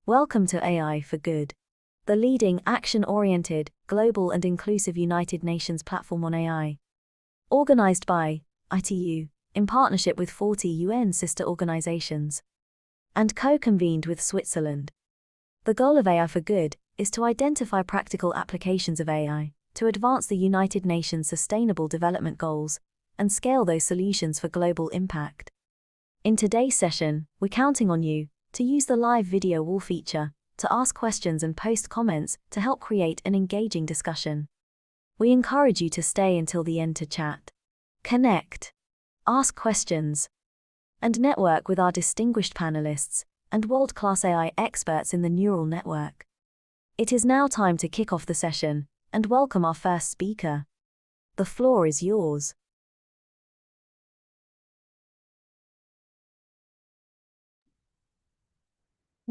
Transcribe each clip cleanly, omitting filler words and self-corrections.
Welcome to AI for Good, the leading action-oriented, global and inclusive United Nations platform on AI. Organized by ITU, in partnership with 40 UN sister organizations, and co-convened with Switzerland. The goal of AI for Good is to identify practical applications of AI to advance the United Nations Sustainable Development Goals and scale those solutions for global impact. In today's session, we're counting on you to use the live video wall feature to ask questions and post comments to help create an engaging discussion. We encourage you to stay until the end to chat, connect, ask questions, and network with our distinguished panelists and world-class AI experts in the neural network. It is now time to kick off the session and welcome our first speaker. The floor is yours.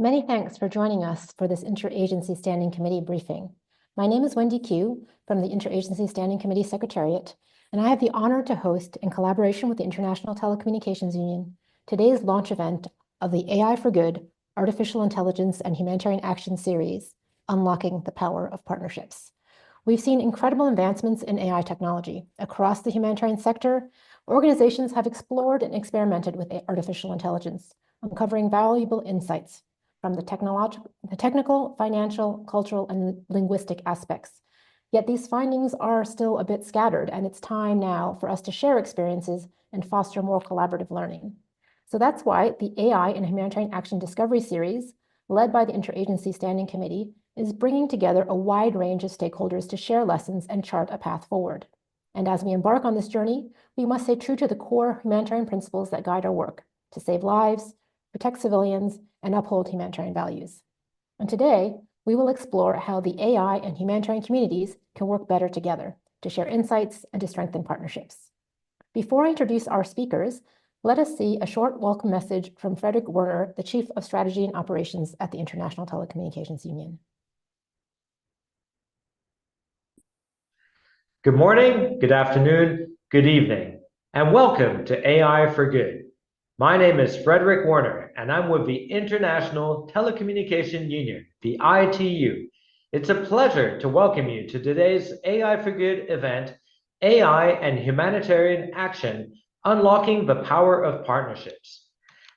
Many thanks for joining us for this Interagency Standing Committee briefing. My name is Wendy Q from the Interagency Standing Committee Secretariat, and I have the honor to host, in collaboration with the International Telecommunications Union, today's launch event of the AI for Good, Artificial Intelligence and Humanitarian Action series, Unlocking the Power of Partnerships. We've seen incredible advancements in AI technology. Across the humanitarian sector, organizations have explored and experimented with artificial intelligence, uncovering valuable insights from the technical, financial, cultural, and linguistic aspects. Yet these findings are still a bit scattered, and it's time now for us to share experiences and foster more collaborative learning. So that's why the AI and Humanitarian Action Discovery Series, led by the Interagency Standing Committee, is bringing together a wide range of stakeholders to share lessons and chart a path forward. And as we embark on this journey, we must stay true to the core humanitarian principles that guide our work: to save lives, protect civilians, and uphold humanitarian values. And today, we will explore how the AI and humanitarian communities can work better together to share insights and to strengthen partnerships. Before I introduce our speakers, let us see a short welcome message from Frederick Werner, the Chief of Strategy and Operations at the International Telecommunications Union. Good morning, good afternoon, good evening, and welcome to AI for Good. My name is Frederick Werner, and I'm with the International Telecommunication Union, the ITU. It's a pleasure to welcome you to today's AI for Good event, AI and Humanitarian Action, Unlocking the Power of Partnerships.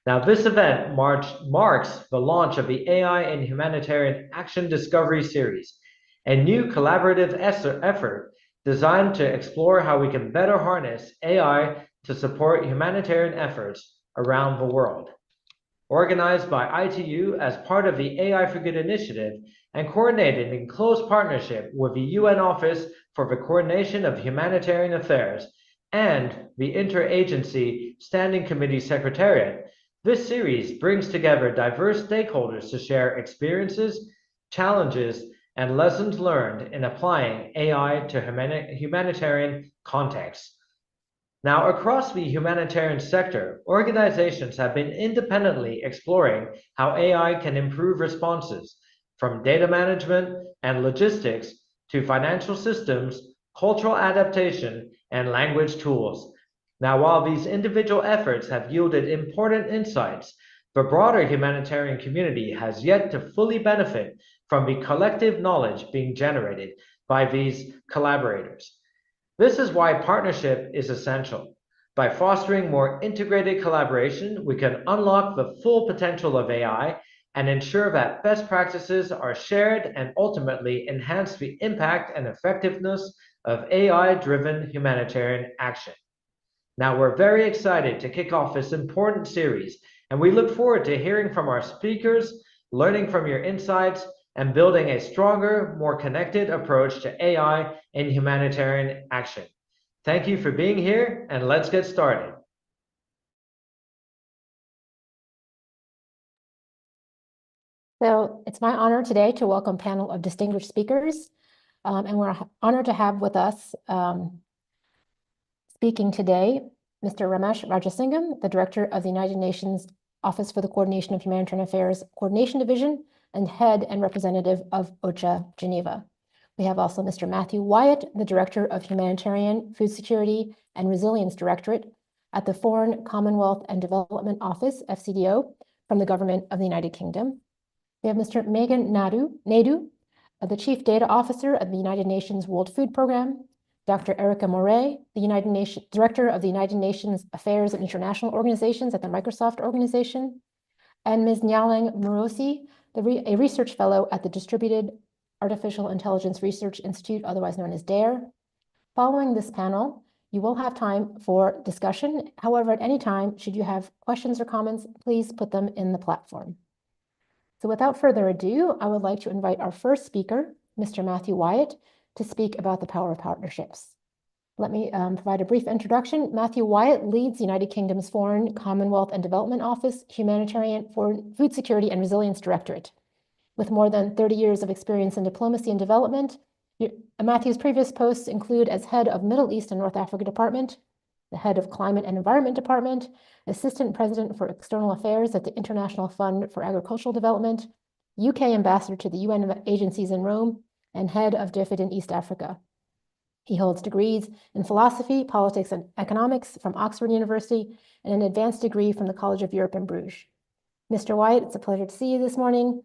Now, this event marks the launch of the AI and Humanitarian Action Discovery Series, a new collaborative effort designed to explore how we can better harness AI to support humanitarian efforts around the world. Organized by ITU as part of the AI for Good initiative and coordinated in close partnership with the UN Office for the Coordination of Humanitarian Affairs and the Interagency Standing Committee Secretariat, this series brings together diverse stakeholders to share experiences, challenges, and lessons learned in applying AI to humanitarian contexts. Now, across the humanitarian sector, organizations have been independently exploring how AI can improve responses, from data management and logistics to financial systems, cultural adaptation, and language tools. Now, while these individual efforts have yielded important insights, the broader humanitarian community has yet to fully benefit from the collective knowledge being generated by these collaborators. This is why partnership is essential. By fostering more integrated collaboration, we can unlock the full potential of AI and ensure that best practices are shared and ultimately enhance the impact and effectiveness of AI-driven humanitarian action. Now, we're very excited to kick off this important series, and we look forward to hearing from our speakers, learning from your insights, and building a stronger, more connected approach to AI and humanitarian action. Thank you for being here, and let's get started. So it's my honor today to welcome a panel of distinguished speakers, and we're honored to have with us speaking today, Mr. Ramesh Rajasingham, the Director of the United Nations Office for the Coordination of Humanitarian Affairs Coordination Division, and head and representative of OCHA Geneva. We have also Mr. Matthew Wyatt, the Director of Humanitarian, Food Security, and Resilience Directorate at the Foreign, Commonwealth, and Development Office, FCDO, from the Government of the United Kingdom. We have Mr. Megan Naidu, the Chief Data Officer of the United Nations World Food Programme, Dr. Erica Moret, the Director of the United Nations Affairs and International Organizations at the Microsoft Organization, and Ms. Nyalang Murosi, a research fellow at the Distributed Artificial Intelligence Research Institute, otherwise known as DARE. Following this panel, you will have time for discussion. However, at any time, should you have questions or comments, please put them in the platform. So without further ado, I would like to invite our first speaker, Mr. Matthew Wyatt, to speak about the power of partnerships. Let me provide a brief introduction. Matthew Wyatt leads the United Kingdom's Foreign, Commonwealth and Development Office, Humanitarian, Food Security and Resilience Directorate. With more than 30 years of experience in diplomacy and development, Matthew's previous posts include as head of Middle East and North Africa Department, the head of Climate and Environment Department, Assistant President for External Affairs at the International Fund for Agricultural Development, UK Ambassador to the UN agencies in Rome, and head of DFID in East Africa. He holds degrees in philosophy, politics, and economics from Oxford University, and an advanced degree from the College of Europe in Bruges. Mr. Wyatt, it's a pleasure to see you this morning.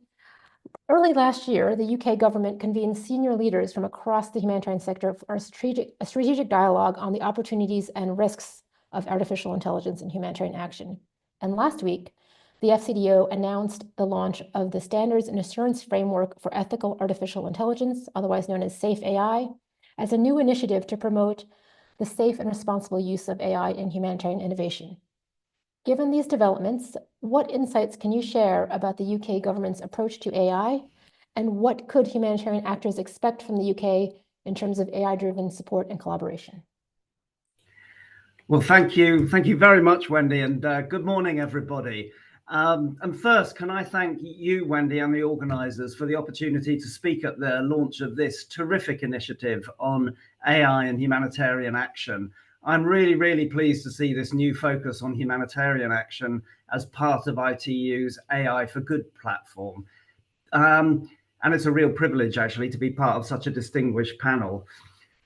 Early last year, the UK government convened senior leaders from across the humanitarian sector for a strategic dialogue on the opportunities and risks of artificial intelligence in humanitarian action. And last week, the FCDO announced the launch of the Standards and Assurance Framework for Ethical Artificial Intelligence, otherwise known as SAFE AI, as a new initiative to promote the safe and responsible use of AI in humanitarian innovation. Given these developments, what insights can you share about the UK government's approach to AI, and what could humanitarian actors expect from the UK in terms of AI-driven support and collaboration? Well, thank you very much, Wendy, and good morning, everybody. And first, can I thank you, Wendy, and the organisers for the opportunity to speak at the launch of this terrific initiative on AI and humanitarian action. I'm really pleased to see this new focus on humanitarian action as part of ITU's AI for Good platform. And it's a real privilege, actually, to be part of such a distinguished panel.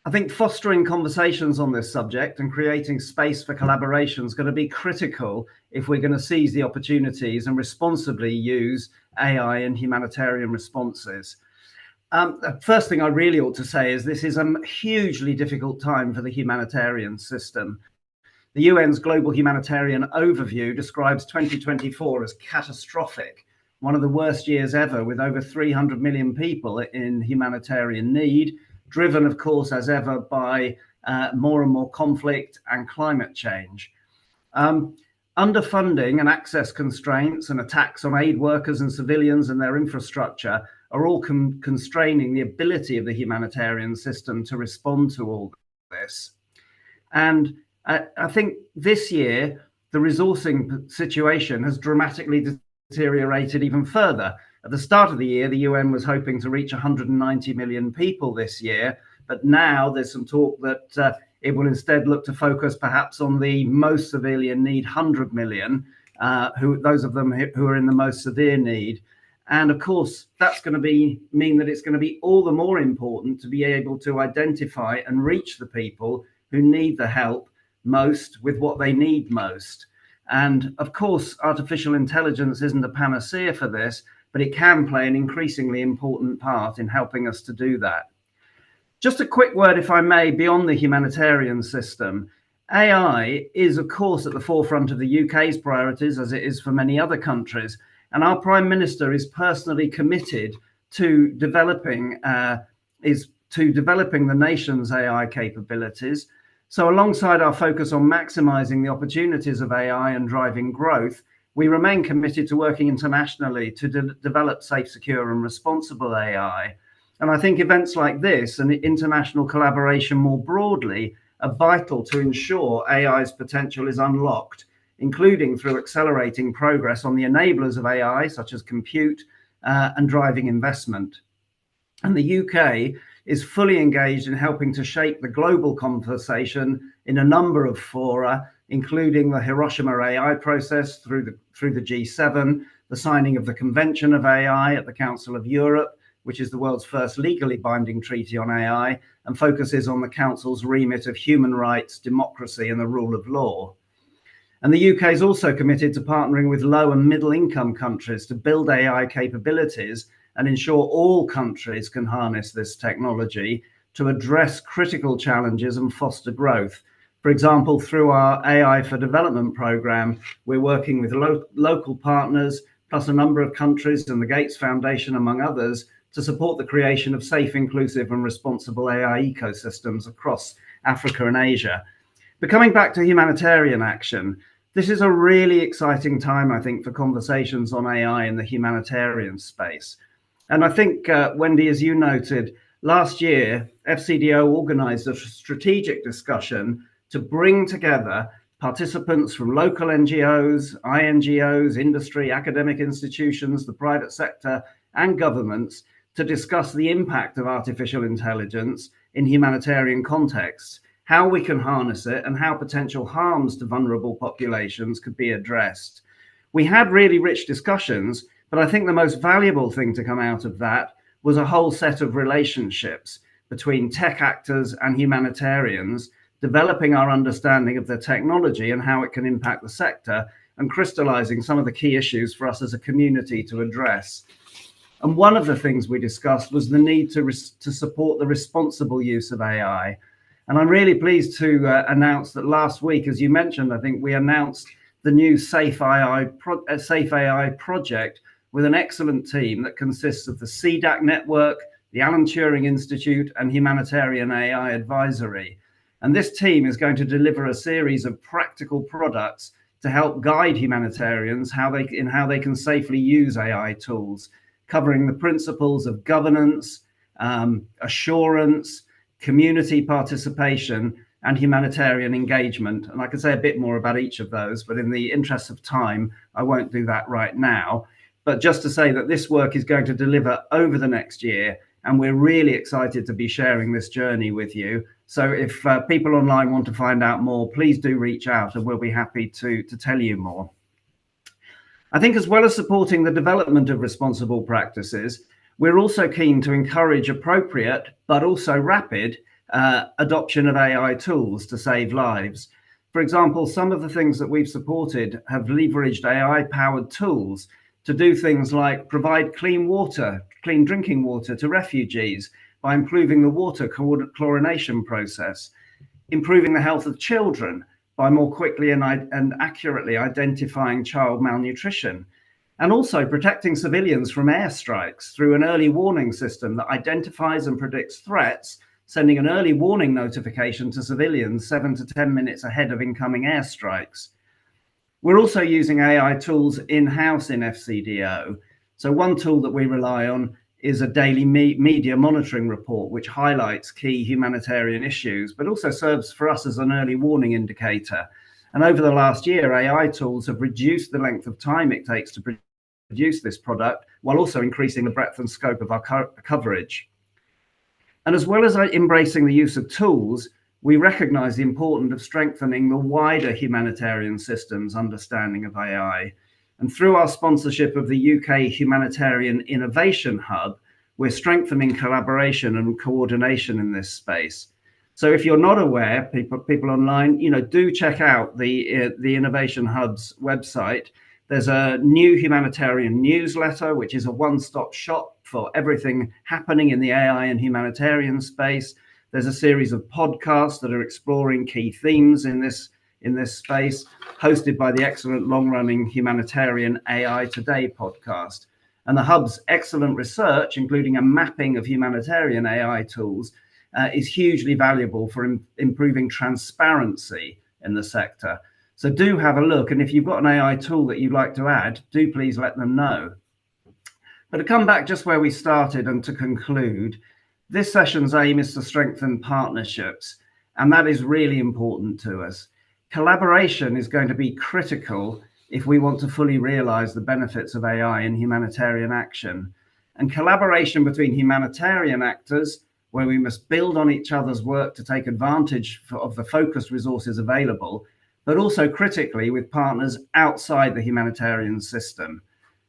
I think fostering conversations on this subject and creating space for collaboration is going to be critical if we're going to seize the opportunities and responsibly use AI in humanitarian responses. The first thing I really ought to say is this is a hugely difficult time for the humanitarian system. The UN's Global Humanitarian Overview describes 2024 as catastrophic, one of the worst years ever, with over 300 million people in humanitarian need, driven, of course, as ever, by more and more conflict and climate change. Underfunding and access constraints and attacks on aid workers and civilians and their infrastructure are all constraining the ability of the humanitarian system to respond to all this. And I think this year, the resourcing situation has dramatically deteriorated even further. At the start of the year, the UN was hoping to reach 190 million people this year, but now there's some talk that it will instead look to focus perhaps on the most severely in need, 100 million, those of them who are in the most severe need. And of course, that's going to mean that it's going to be all the more important to be able to identify and reach the people who need the help most with what they need most. And of course, artificial intelligence isn't a panacea for this, but it can play an increasingly important part in helping us to do that. Just a quick word, if I may, beyond the humanitarian system. AI is, of course, at the forefront of the UK's priorities, as it is for many other countries. And our Prime Minister is personally committed to developing the nation's AI capabilities. So alongside our focus on maximising the opportunities of AI and driving growth, we remain committed to working internationally to develop safe, secure and responsible AI. And I think events like this and international collaboration more broadly are vital to ensure AI's potential is unlocked, including through accelerating progress on the enablers of AI, such as compute and driving investment. And the UK is fully engaged in helping to shape the global conversation in a number of fora, including the Hiroshima AI process through the G7, the signing of the Convention of AI at the Council of Europe, which is the world's first legally binding treaty on AI, and focuses on the Council's remit of human rights, democracy, and the rule of law. And the UK is also committed to partnering with low and middle income countries to build AI capabilities and ensure all countries can harness this technology to address critical challenges and foster growth. For example, through our AI for Development program, we're working with local partners, plus a number of countries and the Gates Foundation, among others, to support the creation of safe, inclusive and responsible AI ecosystems across Africa and Asia. But coming back to humanitarian action, this is a really exciting time, I think, for conversations on AI in the humanitarian space. And I think, Wendy, as you noted, last year, FCDO organized a strategic discussion to bring together participants from local NGOs, INGOs, industry, academic institutions, the private sector, and governments to discuss the impact of artificial intelligence in humanitarian contexts, how we can harness it, and how potential harms to vulnerable populations could be addressed. We had really rich discussions, but I think the most valuable thing to come out of that was a whole set of relationships between tech actors and humanitarians, developing our understanding of the technology and how it can impact the sector, and crystallizing some of the key issues for us as a community to address. And one of the things we discussed was the need to support the responsible use of AI. And I'm really pleased to announce that last week, as you mentioned, I think we announced the new Safe AI project with an excellent team that consists of the CDAC network, the Alan Turing Institute, and Humanitarian AI Advisory. And this team is going to deliver a series of practical products to help guide humanitarians in how they can safely use AI tools, covering the principles of governance, assurance, community participation, and humanitarian engagement. And I could say a bit more about each of those, but in the interest of time, I won't do that right now. But just to say that this work is going to deliver over the next year, and we're really excited to be sharing this journey with you. So if people online want to find out more, please do reach out and we'll be happy to tell you more. I think as well as supporting the development of responsible practices, we're also keen to encourage appropriate but also rapid adoption of AI tools to save lives. For example, some of the things that we've supported have leveraged AI-powered tools to do things like provide clean drinking water to refugees by improving the water chlorination process, improving the health of children by more quickly and accurately identifying child malnutrition, and also protecting civilians from airstrikes through an early warning system that identifies and predicts threats, sending an early warning notification to civilians 7 to 10 minutes ahead of incoming airstrikes. We're also using AI tools in-house in FCDO. So one tool that we rely on is a daily media monitoring report, which highlights key humanitarian issues, but also serves for us as an early warning indicator. And over the last year, AI tools have reduced the length of time it takes to produce this product, while also increasing the breadth and scope of our coverage. And as well as embracing the use of tools, we recognize the importance of strengthening the wider humanitarian system's understanding of AI. And through our sponsorship of the UK Humanitarian Innovation Hub, we're strengthening collaboration and coordination in this space. So if you're not aware, people online, do check out the Innovation Hub's website. There's a new humanitarian newsletter, which is a one-stop shop for everything happening in the AI and humanitarian space. There's a series of podcasts that are exploring key themes in this space, hosted by the excellent long-running Humanitarian AI Today podcast. And the Hub's excellent research, including a mapping of humanitarian AI tools, is hugely valuable for improving transparency in the sector. So do have a look. And if you've got an AI tool that you'd like to add, do please let them know. But to come back just where we started and to conclude, this session's aim is to strengthen partnerships, and that is really important to us. Collaboration is going to be critical if we want to fully realize the benefits of AI in humanitarian action. And collaboration between humanitarian actors, where we must build on each other's work to take advantage of the focused resources available, but also critically with partners outside the humanitarian system.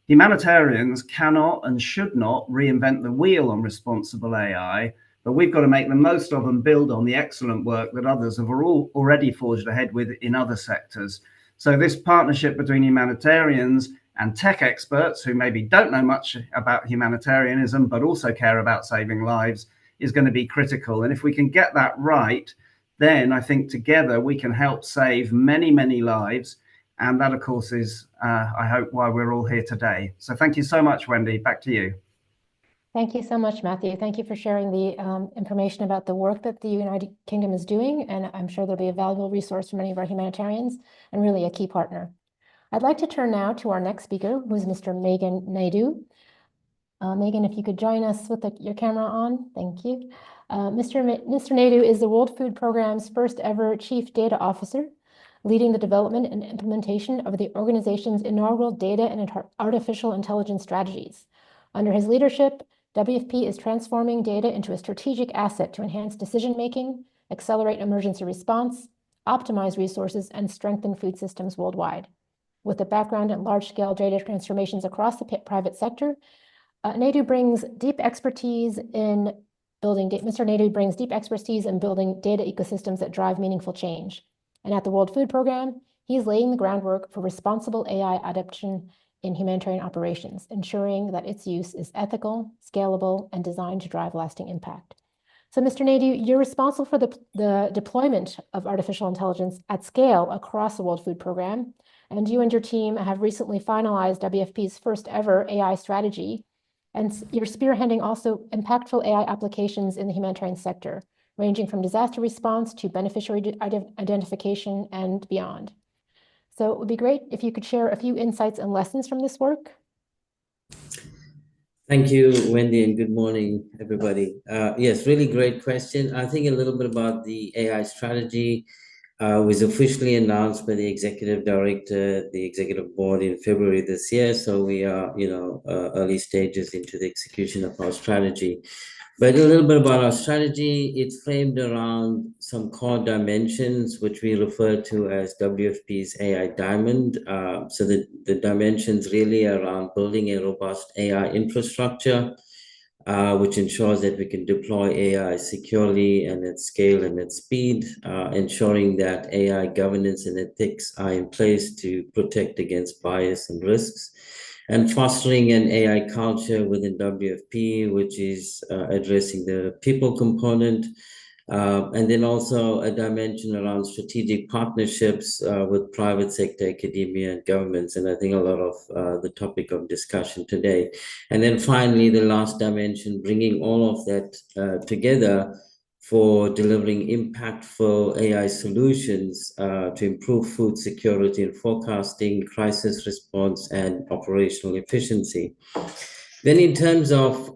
Humanitarians cannot and should not reinvent the wheel on responsible AI, but we've got to make the most of and build on the excellent work that others have already forged ahead with in other sectors. So this partnership between humanitarians and tech experts who maybe don't know much about humanitarianism, but also care about saving lives, is going to be critical. And if we can get that right, then I think together we can help save many, many lives. And that, of course, is, I hope, why we're all here today. So thank you so much, Wendy. Back to you. Thank you so much, Matthew. Thank you for sharing the information about the work that the United Kingdom is doing, and I'm sure there'll be a valuable resource for many of our humanitarians and really a key partner. I'd like to turn now to our next speaker, who's Mr. Megan Naidu. Megan, if you could join us with your camera on, thank you. Mr. Naidu is the World Food Programme's first ever Chief Data Officer, leading the development and implementation of the organization's inaugural data and artificial intelligence strategies. Under his leadership, WFP is transforming data into a strategic asset to enhance decision-making, accelerate emergency response, optimize resources, and strengthen food systems worldwide. With a background in large-scale data transformations across the private sector, Naidu brings deep expertise in building data ecosystems that drive meaningful change. And at the World Food Programme, he's laying the groundwork for responsible AI adoption in humanitarian operations, ensuring that its use is ethical, scalable, and designed to drive lasting impact. So, Mr. Naidu, you're responsible for the deployment of artificial intelligence at scale across the World Food Programme, and you and your team have recently finalized WFP's first ever AI strategy, and you're spearheading also impactful AI applications in the humanitarian sector, ranging from disaster response to beneficiary identification and beyond. So it would be great if you could share a few insights and lessons from this work. Thank you, Wendy, and good morning, everybody. Yes, really great question. I think a little bit about the AI strategy was officially announced by the executive director, the executive board in February this year. So we are, early stages into the execution of our strategy. But a little bit about our strategy, it's framed around some core dimensions, which we refer to as WFP's AI Diamond. So the dimensions really around building a robust AI infrastructure, which ensures that we can deploy AI securely and at scale and at speed, ensuring that AI governance and ethics are in place to protect against bias and risks, and fostering an AI culture within WFP, which is addressing the people component, and then also a dimension around strategic partnerships with private sector, academia, and governments. And I think a lot of the topic of discussion today. And then finally, the last dimension, bringing all of that together for delivering impactful AI solutions to improve food security and forecasting, crisis response, and operational efficiency. Then in terms of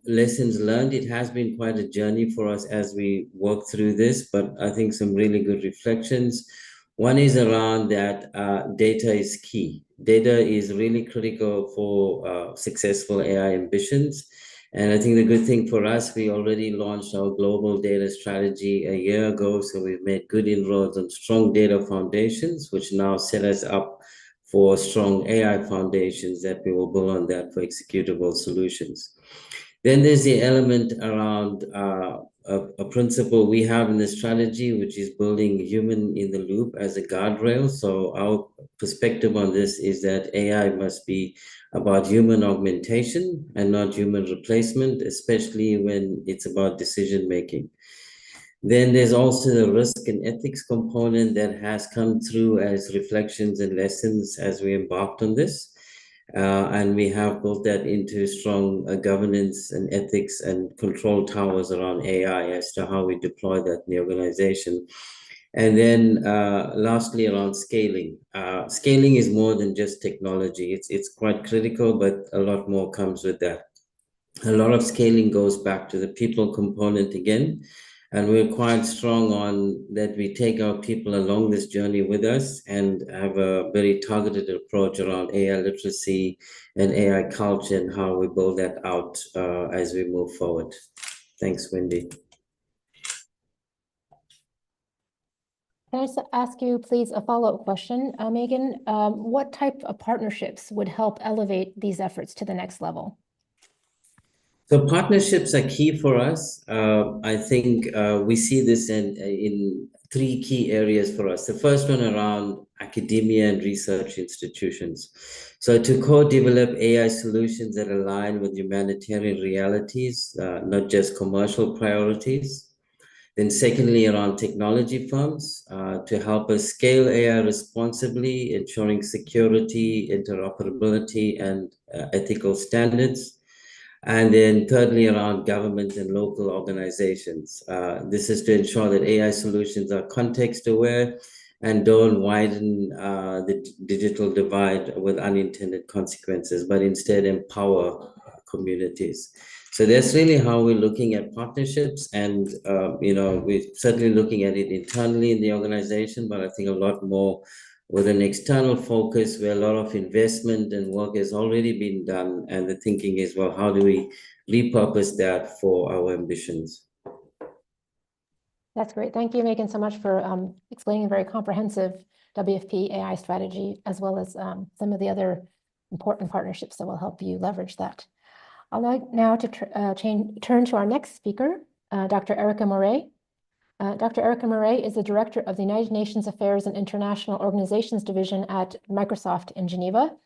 lessons learned, it has been quite a journey for us as we work through this, but I think some really good reflections. One is around that data is key. Data is really critical for successful AI ambitions. And I think the good thing for us, we already launched our global data strategy a year ago. So we've made good inroads on strong data foundations, which now set us up for strong AI foundations that we will build on that for executable solutions. Then there's the element around a principle we have in the strategy, which is building human in the loop as a guardrail. So our perspective on this is that AI must be about human augmentation and not human replacement, especially when it's about decision making. Then there's also the risk and ethics component that has come through as reflections and lessons as we embarked on this. And we have built that into strong governance and ethics and control towers around AI as to how we deploy that in the organization. And then lastly, around scaling. Scaling is more than just technology. It's quite critical, but a lot more comes with that. A lot of scaling goes back to the people component again. And we're quite strong on that we take our people along this journey with us and have a very targeted approach around AI literacy and AI culture and how we build that out as we move forward. Thanks, Wendy. Can I just ask you, please, a follow-up question, Megan? What type of partnerships would help elevate these efforts to the next level? So partnerships are key for us. I think we see this in three key areas for us. The first one around academia and research institutions. So to co-develop AI solutions that align with humanitarian realities, not just commercial priorities. Then secondly, around technology firms to help us scale AI responsibly, ensuring security, interoperability, and ethical standards. And then thirdly, around government and local organizations. This is to ensure that AI solutions are context aware and don't widen the digital divide with unintended consequences, but instead empower communities. So that's really how we're looking at partnerships, and we're certainly looking at it internally in the organization, but I think a lot more with an external focus where a lot of investment and work has already been done. And the thinking is, well, how do we repurpose that for our ambitions? That's great. Thank you, Megan, so much for explaining a very comprehensive WFP AI strategy, as well as some of the other important partnerships that will help you leverage that. I'd like now to turn to our next speaker, Dr. Erica Murray. Dr. Erica Murray is the director of the United Nations Affairs and International Organizations Division at Microsoft in Geneva.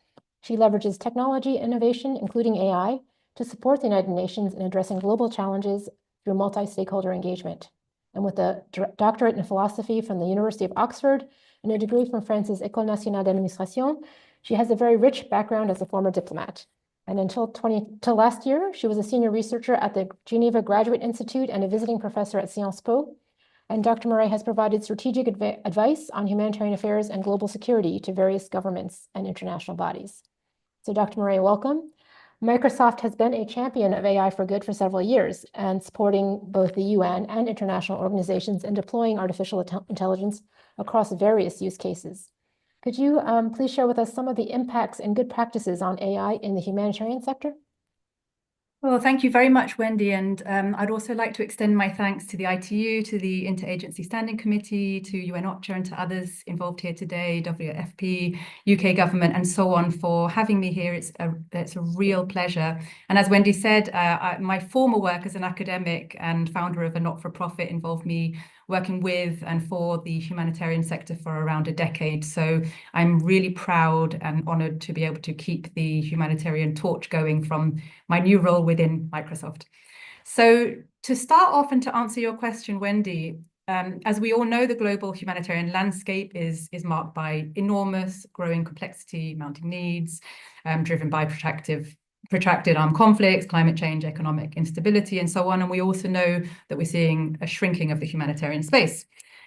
She leverages technology innovation, including AI, to support the United Nations in addressing global challenges through multi-stakeholder engagement. And with a doctorate in philosophy from the University of Oxford and a degree from France's École Nationale d'Administration, she has a very rich background as a former diplomat. And until last year, she was a senior researcher at the Geneva Graduate Institute and a visiting professor at Sciences Po. And Dr. Murray has provided strategic advice on humanitarian affairs and global security to various governments and international bodies. So Dr. Murray, welcome. Microsoft has been a champion of AI for good for several years and supporting both the UN and international organizations in deploying artificial intelligence across various use cases. Could you please share with us some of the impacts and good practices on AI in the humanitarian sector? Well, thank you very much, Wendy. And I'd also like to extend my thanks to the ITU, to the Interagency Standing Committee, to UN OCHA, and to others involved here today, WFP, UK government, and so on, for having me here. It's a real pleasure. And as Wendy said, my former work as an academic and founder of a not-for-profit involved me working with and for the humanitarian sector for around a decade. So I'm really proud and honored to be able to keep the humanitarian torch going from my new role within Microsoft. So to start off and to answer your question, Wendy, as we all know, the global humanitarian landscape is marked by enormous growing complexity, mounting needs, driven by protracted armed conflicts, climate change, economic instability, and so on. And we also know that we're seeing a shrinking of the humanitarian space.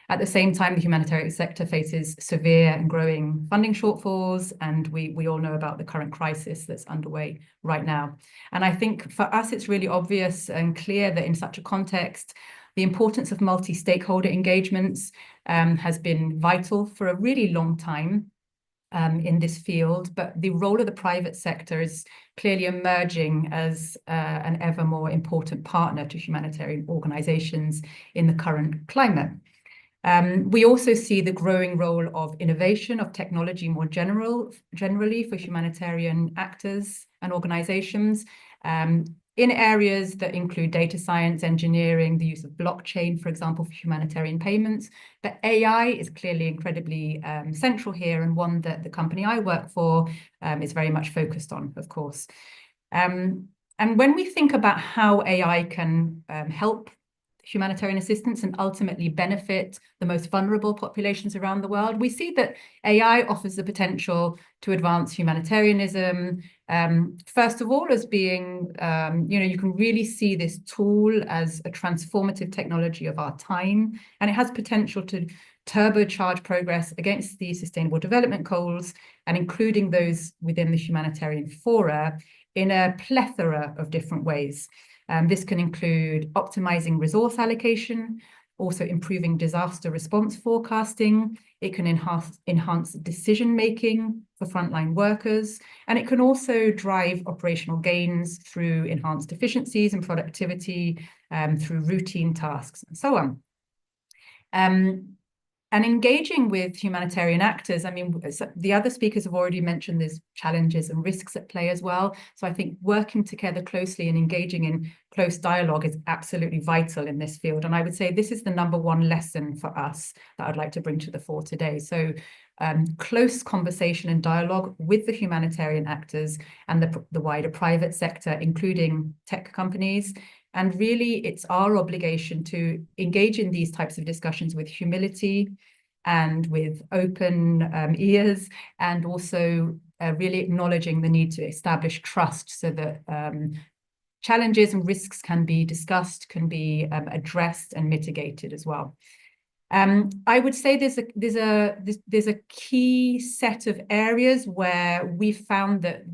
At the same time, the humanitarian sector faces severe and growing funding shortfalls, and we all know about the current crisis that's underway right now. And I think for us, it's really obvious and clear that in such a context, the importance of multi-stakeholder engagements has been vital for a really long time in this field, but the role of the private sector is clearly emerging as an ever more important partner to humanitarian organizations in the current climate. We also see the growing role of innovation, of technology more generally for humanitarian actors and organizations in areas that include data science, engineering, the use of blockchain, for example, for humanitarian payments. But AI is clearly incredibly central here, and one that the company I work for is very much focused on, of course. And when we think about how AI can help humanitarian assistance and ultimately benefit the most vulnerable populations around the world, we see that AI offers the potential to advance humanitarianism. First of all, as being, you can really see this tool as a transformative technology of our time, and it has potential to turbocharge progress against the Sustainable Development Goals, and including those within the humanitarian fora in a plethora of different ways. This can include optimizing resource allocation, also improving disaster response forecasting. It can enhance decision-making for frontline workers, and it can also drive operational gains through enhanced efficiencies and productivity through routine tasks and so on. And engaging with humanitarian actors, I mean, the other speakers have already mentioned there's challenges and risks at play as well. So I think working together closely and engaging in close dialogue is absolutely vital in this field. And I would say this is the #1 lesson for us that I'd like to bring to the fore today. So close conversation and dialogue with the humanitarian actors and the wider private sector, including tech companies. And really, it's our obligation to engage in these types of discussions with humility and with open ears, and also really acknowledging the need to establish trust so that challenges and risks can be discussed, can be addressed and mitigated as well. I would say there's a key set of areas where we found that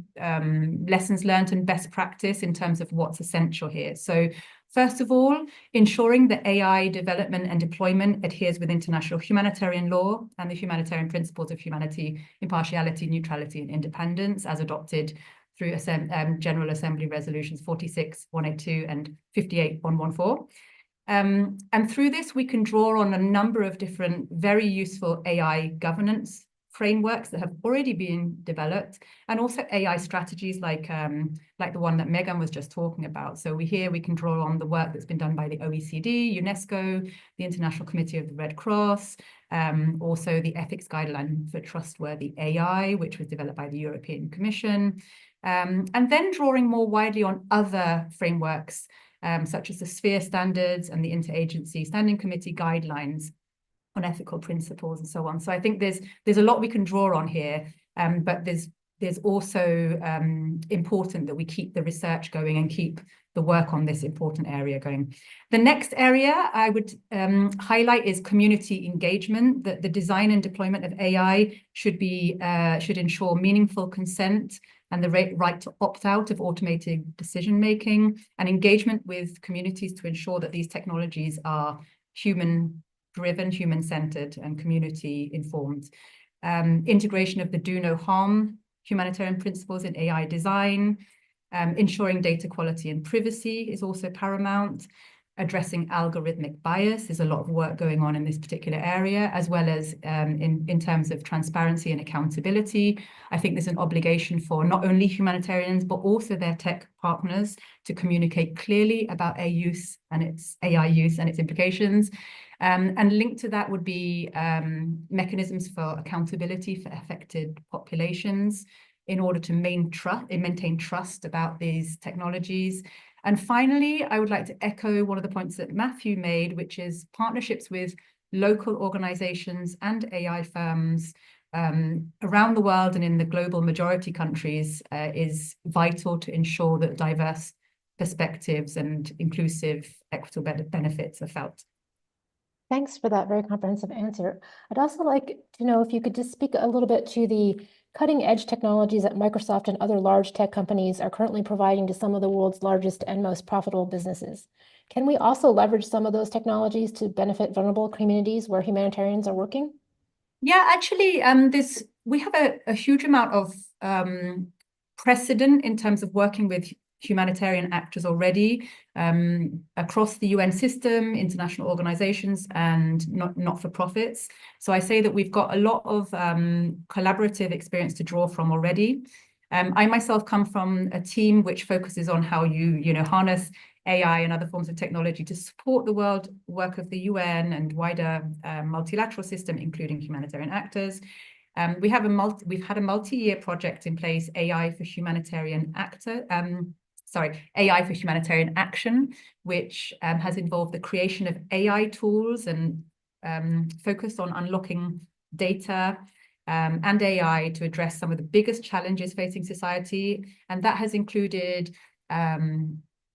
lessons learned and best practice in terms of what's essential here. So first of all, ensuring that AI development and deployment adheres with international humanitarian law and the humanitarian principles of humanity, impartiality, neutrality, and independence as adopted through General Assembly Resolutions 46/182 and 58/114. And through this, we can draw on a number of different very useful AI governance frameworks that have already been developed, and also AI strategies like the one that Megan was just talking about. So we can draw on the work that's been done by the OECD, UNESCO, the International Committee of the Red Cross, also the Ethics Guideline for Trustworthy AI, which was developed by the European Commission, and then drawing more widely on other frameworks such as the Sphere standards and the Interagency Standing Committee guidelines on ethical principles and so on. So I think there's a lot we can draw on here, but there's also important that we keep the research going and keep the work on this important area going. The next area I would highlight is community engagement. That the design and deployment of AI should ensure meaningful consent and the right to opt out of automated decision-making, and engagement with communities to ensure that these technologies are human-driven, human-centered, and community-informed. Integration of the do no harm humanitarian principles in AI design, ensuring data quality and privacy is also paramount. Addressing algorithmic bias, there's a lot of work going on in this particular area, as well as in terms of transparency and accountability. I think there's an obligation for not only humanitarians, but also their tech partners to communicate clearly about AI use and its implications. And linked to that would be mechanisms for accountability for affected populations in order to maintain trust about these technologies. And finally, I would like to echo one of the points that Matthew made, which is partnerships with local organizations and AI firms around the world and in the global majority countries is vital to ensure that diverse perspectives and inclusive, equitable benefits are felt. Thanks for that very comprehensive answer. I'd also like to know if you could just speak a little bit to the cutting edge technologies that Microsoft and other large tech companies are currently providing to some of the world's largest and most profitable businesses. Can we also leverage some of those technologies to benefit vulnerable communities where humanitarians are working? Yeah, actually, we have a huge amount of precedent in terms of working with humanitarian actors already across the UN system, international organizations, and not-for-profits. So I say that we've got a lot of collaborative experience to draw from already. I myself come from a team which focuses on how you harness AI and other forms of technology to support the world work of the UN and wider multilateral system, including humanitarian actors. We've had a multi-year project in place, AI for Humanitarian Action, which has involved the creation of AI tools and focused on unlocking data and AI to address some of the biggest challenges facing society. And that has included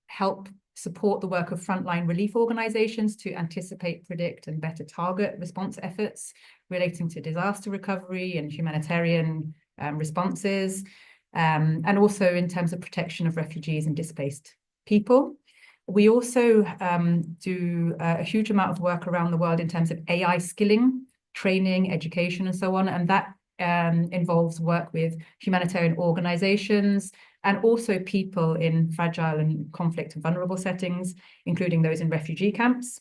help support the work of frontline relief organizations to anticipate, predict, and better target response efforts relating to disaster recovery and humanitarian responses, and also in terms of protection of refugees and displaced people. We also do a huge amount of work around the world in terms of AI skilling, training, education, and so on, and that involves work with humanitarian organizations and also people in fragile and conflict and vulnerable settings, including those in refugee camps.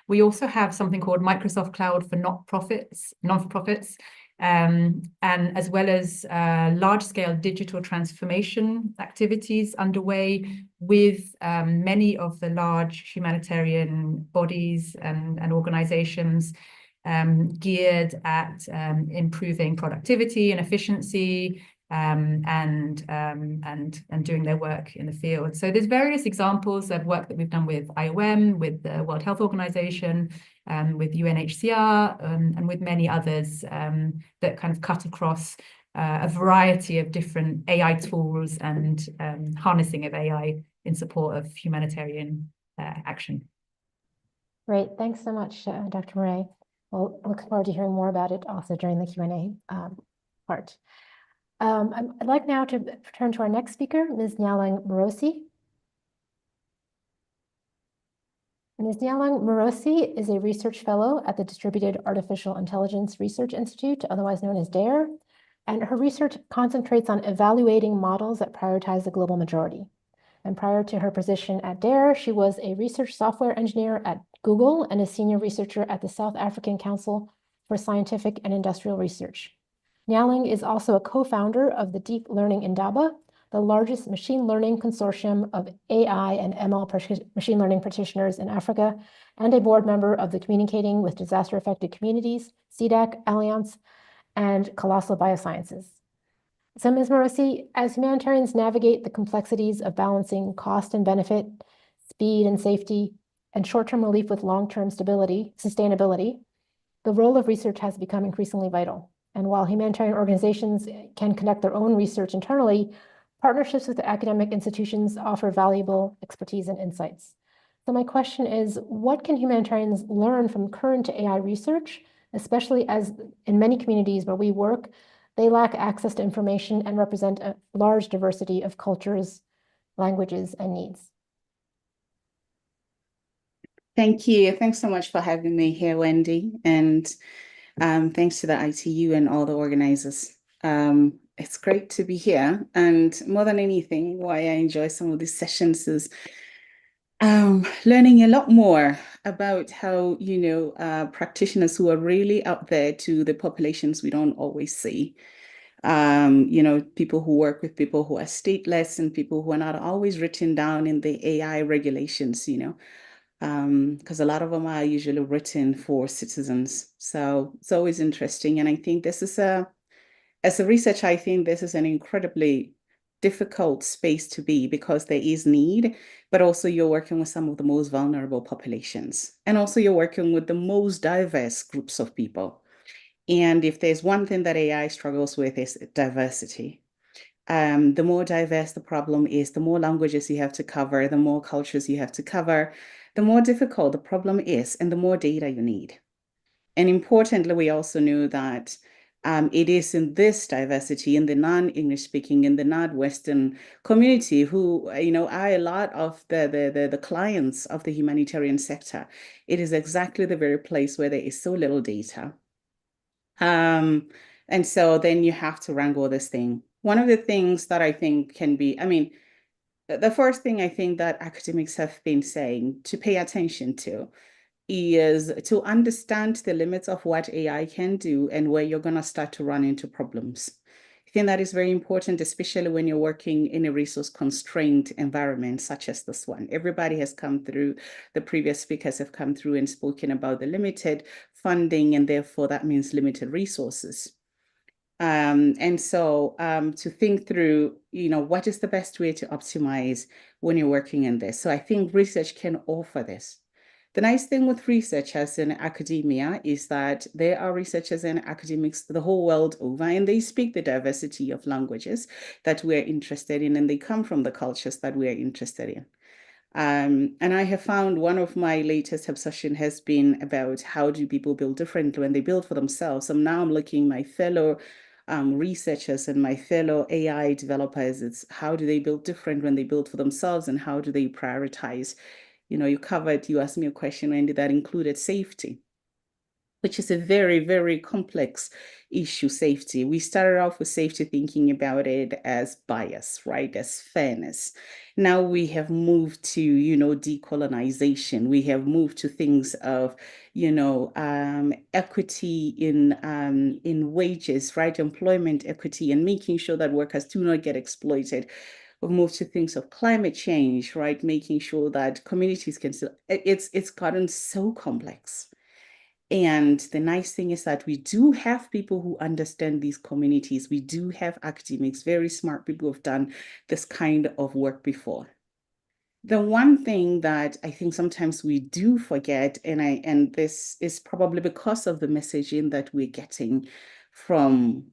We also have something called Microsoft Cloud for non-for-profits, and as well as large-scale digital transformation activities underway with many of the large humanitarian bodies and organizations geared at improving productivity and efficiency and doing their work in the field. So there's various examples of work that we've done with IOM, with the World Health Organization, with UNHCR, and with many others that kind of cut across a variety of different AI tools and harnessing of AI in support of humanitarian action. Great, thanks so much, Dr. Murray. We'll look forward to hearing more about it also during the Q&A part. I'd like now to turn to our next speaker, Ms. Nyalang Morosi. Ms. Nyalang Morosi is a research fellow at the Distributed Artificial Intelligence Research Institute, otherwise known as DARE, and her research concentrates on evaluating models that prioritize the global majority. And prior to her position at DARE, she was a research software engineer at Google and a senior researcher at the South African Council for Scientific and Industrial Research. Nyalang is also a co-founder of the Deep Learning Indaba, the largest machine learning consortium of AI and ML machine learning practitioners in Africa, and a board member of the Communicating with Disaster Affected Communities, CDAC Alliance, and Colossal Biosciences. So Ms. Morosi, as humanitarians navigate the complexities of balancing cost and benefit, speed and safety, and short-term relief with long-term sustainability, the role of research has become increasingly vital. And while humanitarian organizations can conduct their own research internally, partnerships with academic institutions offer valuable expertise and insights. So my question is, what can humanitarians learn from current AI research, especially as in many communities where we work, they lack access to information and represent a large diversity of cultures, languages, and needs? Thank you. Thanks so much for having me here, Wendy. And thanks to the ITU and all the organizers. It's great to be here. And more than anything, why I enjoy some of these sessions is learning a lot more about how, practitioners who are really out there to the populations we don't always see. People who work with people who are stateless and people who are not always written down in the AI regulations, because a lot of them are usually written for citizens. So it's always interesting. And I think this is as a researcher, I think this is an incredibly difficult space to be because there is need, but also you're working with some of the most vulnerable populations. And also you're working with the most diverse groups of people. And if there's one thing that AI struggles with is diversity. The more diverse the problem is, the more languages you have to cover, the more cultures you have to cover, the more difficult the problem is, and the more data you need. And importantly, we also knew that it is in this diversity, in the non-English speaking, in the non-Western community who, are a lot of the clients of the humanitarian sector. It is exactly the very place where there is so little data. And so then you have to wrangle this thing. One of the things that I think can be, the first thing I think that academics have been saying to pay attention to is to understand the limits of what AI can do and where you're going to start to run into problems. I think that is very important, especially when you're working in a resource-constrained environment such as this one. Everybody has come through, the previous speakers have come through and spoken about the limited funding, and therefore that means limited resources. And so to think through, what is the best way to optimize when you're working in this? So I think research can offer this. The nice thing with researchers in academia is that there are researchers and academics the whole world over, and they speak the diversity of languages that we're interested in, and they come from the cultures that we're interested in. And I have found one of my latest obsession has been about how do people build differently when they build for themselves. So now I'm looking at my fellow researchers and my fellow AI developers. It's how do they build different when they build for themselves, and how do they prioritize? You asked me a question, Wendy, that included safety. which is a very, very complex issue, safety. We started off with safety thinking about it as bias, right, as fairness. Now we have moved to, decolonization. We have moved to things of, equity in wages, right, employment equity, and making sure that workers do not get exploited. We've moved to things of climate change, right, making sure that communities can still, it's gotten so complex. And the nice thing is that we do have people who understand these communities. We do have academics, very smart people who have done this kind of work before. The one thing that I think sometimes we do forget, and this is probably because of the messaging that we're getting from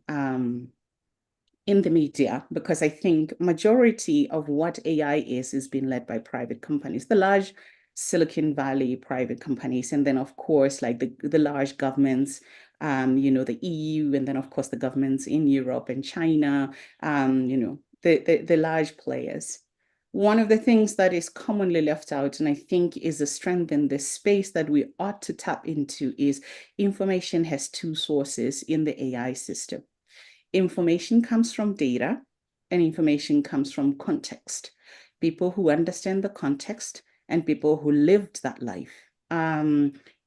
in the media, because I think majority of what AI is being led by private companies, the large Silicon Valley private companies, and then of course like the large governments, the EU, and then of course the governments in Europe and China, the large players. One of the things that is commonly left out, and I think is a strength in this space that we ought to tap into, is information has two sources in the AI system. Information comes from data, and information comes from context. People who understand the context and people who lived that life.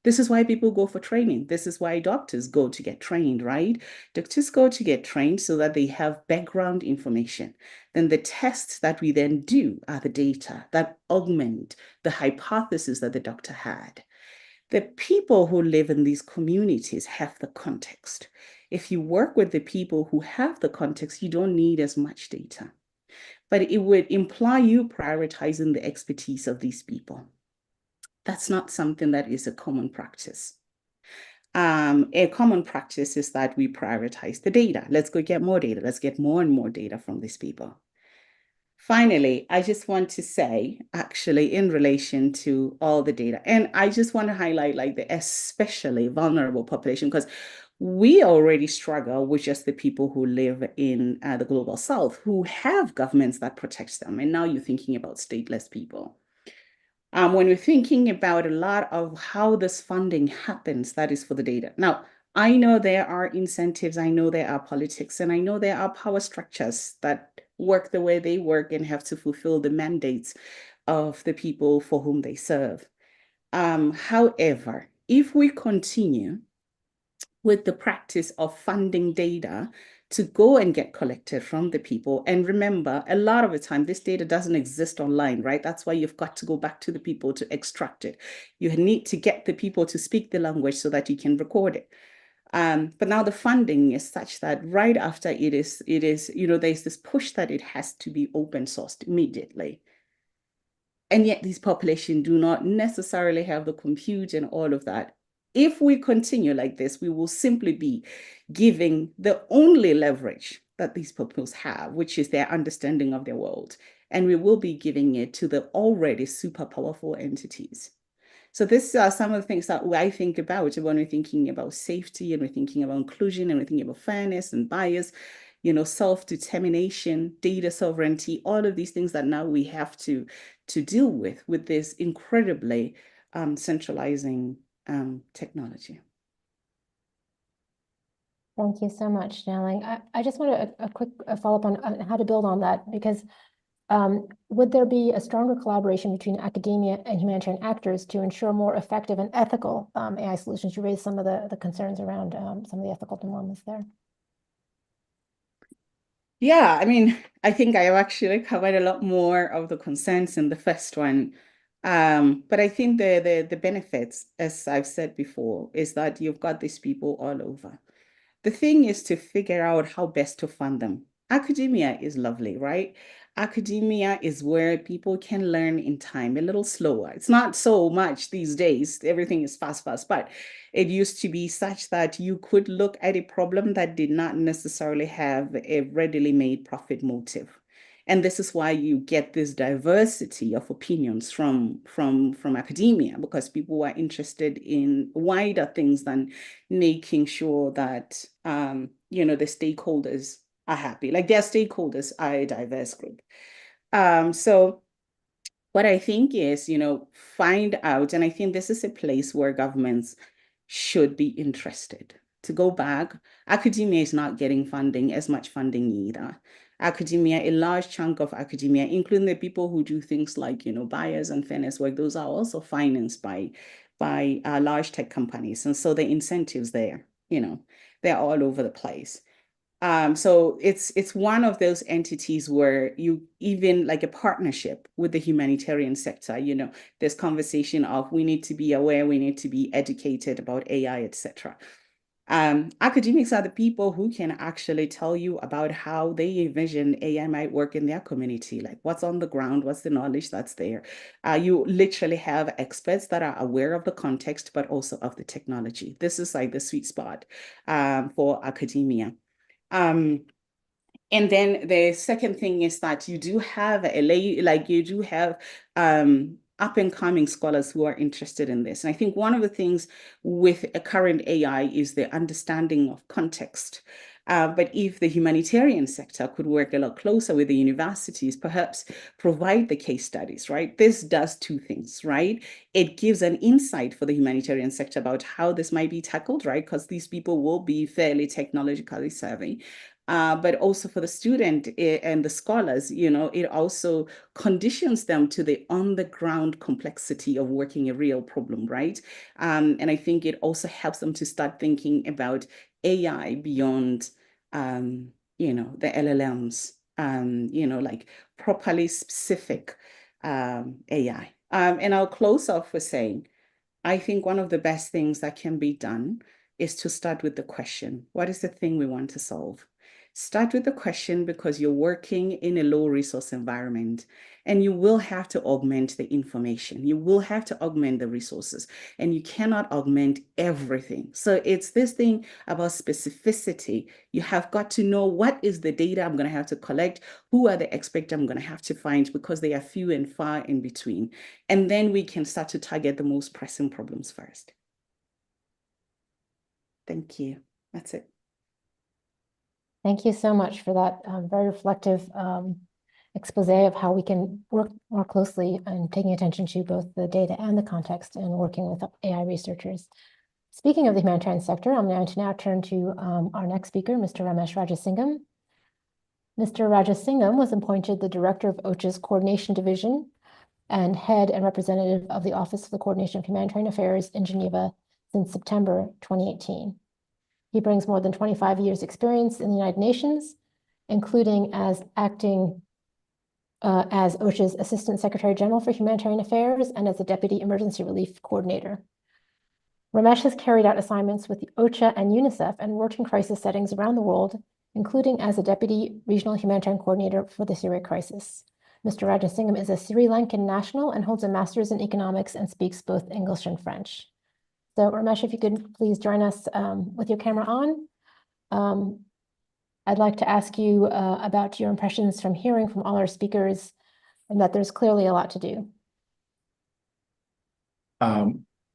This is why people go for training. This is why doctors go to get trained, right? Doctors go to get trained so that they have background information. Then the tests that we then do are the data that augment the hypothesis that the doctor had. The people who live in these communities have the context. If you work with the people who have the context, you don't need as much data. But it would imply you prioritizing the expertise of these people. That's not something that is a common practice. A common practice is that we prioritize the data. Let's go get more data. Let's get more and more data from these people. Finally, I just want to say, actually, in relation to all the data, and I just want to highlight like the especially vulnerable population, because we already struggle with just the people who live in the global south, who have governments that protect them. And now you're thinking about stateless people. When we're thinking about a lot of how this funding happens, that is for the data. Now, I know there are incentives, I know there are politics, and I know there are power structures that work the way they work and have to fulfill the mandates of the people for whom they serve. However, if we continue with the practice of funding data to go and get collected from the people, and remember, a lot of the time, this data doesn't exist online, right? That's why you've got to go back to the people to extract it. You need to get the people to speak the language so that you can record it. But now the funding is such that right after it is, there's this push that it has to be open sourced immediately. And yet these populations do not necessarily have the compute and all of that. If we continue like this, we will simply be giving the only leverage that these peoples have, which is their understanding of their world. And we will be giving it to the already super powerful entities. So these are some of the things that I think about when we're thinking about safety and we're thinking about inclusion and we're thinking about fairness and bias, self-determination, data sovereignty, all of these things that now we have to deal with this incredibly centralizing technology. Thank you so much, Nailing. I just want a quick follow-up on how to build on that, because would there be a stronger collaboration between academia and humanitarian actors to ensure more effective and ethical AI solutions? You raised some of the concerns around some of the ethical dilemmas there. Yeah, I mean, I think I have actually covered a lot more of the concerns in the first one. But I think the benefits, as I've said before, is that you've got these people all over. The thing is to figure out how best to fund them. Academia is lovely, right? Academia is where people can learn in time, a little slower. It's not so much these days. Everything is fast, but it used to be such that you could look at a problem that did not necessarily have a readily made profit motive. And this is why you get this diversity of opinions from academia, because people are interested in wider things than making sure that the stakeholders are happy. Like their stakeholders are a diverse group. So what I think is, find out, and I think this is a place where governments should be interested. To go back, academia is not getting funding, as much funding either. Academia, a large chunk of academia, including the people who do things like, bias and fairness work, those are also financed by large tech companies. And so the incentives there, they're all over the place. So it's one of those entities where you even like a partnership with the humanitarian sector, there's conversation of we need to be aware, we need to be educated about AI, etc. Academics are the people who can actually tell you about how they envision AI might work in their community, like what's on the ground, what's the knowledge that's there. You literally have experts that are aware of the context, but also of the technology. This is like the sweet spot for academia. And then the second thing is that you do have up and coming scholars who are interested in this. And I think one of the things with a current AI is the understanding of context. But if the humanitarian sector could work a lot closer with the universities, perhaps provide the case studies, right? This does two things, right? It gives an insight for the humanitarian sector about how this might be tackled, right? Because these people will be fairly technologically savvy. But also for the student and the scholars, it also conditions them to the on-the-ground complexity of working a real problem, right? And I think it also helps them to start thinking about AI beyond, the LLMs, like properly specific AI. And I'll close off with saying, I think one of the best things that can be done is to start with the question, what is the thing we want to solve? Start with the question because you're working in a low resource environment and you will have to augment the information. You will have to augment the resources and you cannot augment everything. So it's this thing about specificity. You have got to know what is the data I'm going to have to collect, who are the experts I'm going to have to find because they are few and far in between. And then we can start to target the most pressing problems first. Thank you. That's it. Thank you so much for that very reflective expose of how we can work more closely and taking attention to both the data and the context and working with AI researchers. Speaking of the humanitarian sector, I'm going to now turn to our next speaker, Mr. Ramesh Rajasingham. Mr. Rajasingham was appointed the director of OCHA's Coordination Division and head and representative of the Office of the Coordination of Humanitarian Affairs in Geneva since September 2018. He brings more than 25 years experience in the United Nations, including as acting as OCHA's Assistant Secretary General for Humanitarian Affairs and as a Deputy Emergency Relief Coordinator. Ramesh has carried out assignments with OCHA and UNICEF and worked in crisis settings around the world, including as a Deputy Regional Humanitarian Coordinator for the Syria crisis. Mr. Rajasingham is a Sri Lankan national and holds a master's in economics and speaks both English and French. So Ramesh, if you could please join us with your camera on. I'd like to ask you about your impressions from hearing from all our speakers and that there's clearly a lot to do.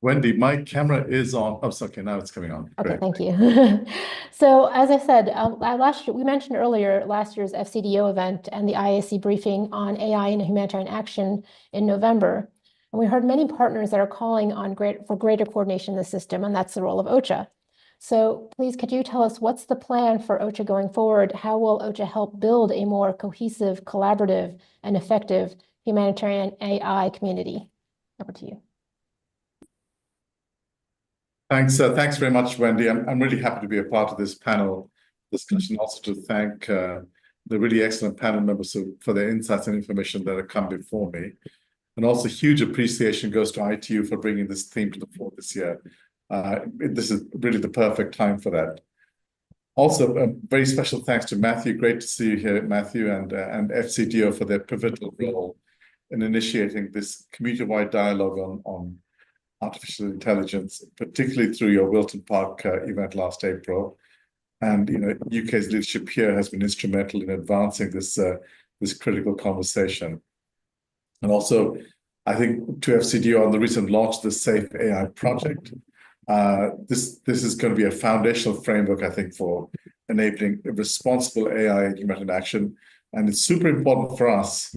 Wendy, my camera is on. Oh, okay, now it's coming on. Okay, Great. thank you. So as I said, last year, we mentioned earlier last year's FCDO event and the IASC briefing on AI and humanitarian action in November. And we heard many partners that are calling on for greater coordination in the system, and that's the role of OCHA. So please, could you tell us what's the plan for OCHA going forward? How will OCHA help build a more cohesive, collaborative, and effective humanitarian AI community? Over to you. Thanks very much, Wendy. I'm really happy to be a part of this panel discussion. Also to thank the really excellent panel members for their insights and information that have come before me. And also huge appreciation goes to ITU for bringing this theme to the fore this year. This is really the perfect time for that. Also, a very special thanks to Matthew. Great to see you here, Matthew, and FCDO for their pivotal role in initiating this community-wide dialogue on artificial intelligence, particularly through your Wilton Park event last April. And UK's leadership here has been instrumental in advancing this critical conversation. And also, I think to FCDO on the recent launch of the Safe AI project, this is going to be a foundational framework, I think, for enabling responsible AI and humanitarian action. And it's super important for us,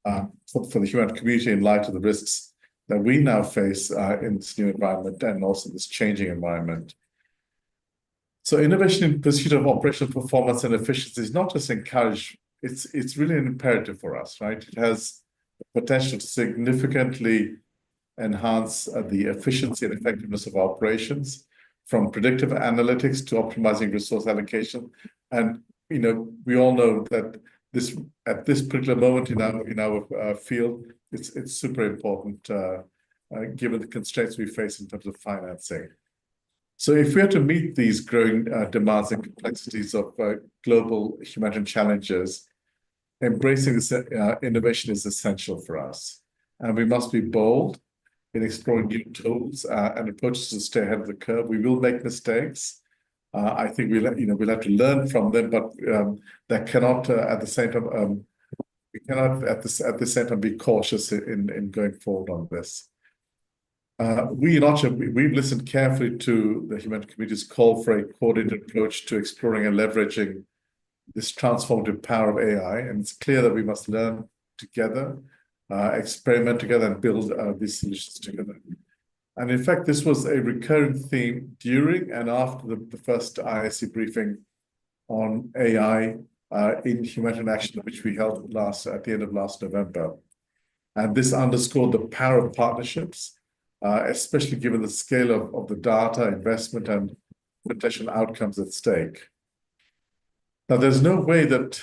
for the human community in light of the risks that we now face in this new environment and also this changing environment. So innovation in pursuit of operational performance and efficiency is not just encouraged, it's really an imperative for us, right? It has the potential to significantly enhance the efficiency and effectiveness of operations, from predictive analytics to optimizing resource allocation. And we all know that at this particular moment in our field, it's super important given the constraints we face in terms of financing. So if we are to meet these growing demands and complexities of global humanitarian challenges, embracing this innovation is essential for us. And we must be bold in exploring new tools and approaches to stay ahead of the curve. We will make mistakes. I think we'll have to learn from them, but that cannot at the same time we cannot at the same time be cautious in going forward on this. We've listened carefully to the humanitarian community's call for a coordinated approach to exploring and leveraging this transformative power of AI, and it's clear that we must learn together, experiment together, and build these solutions together. And in fact, this was a recurring theme during and after the first IASC briefing on AI in humanitarian action, which we held at the end of last November. And this underscored the power of partnerships, especially given the scale of the data, investment, and potential outcomes at stake. Now, there's no way that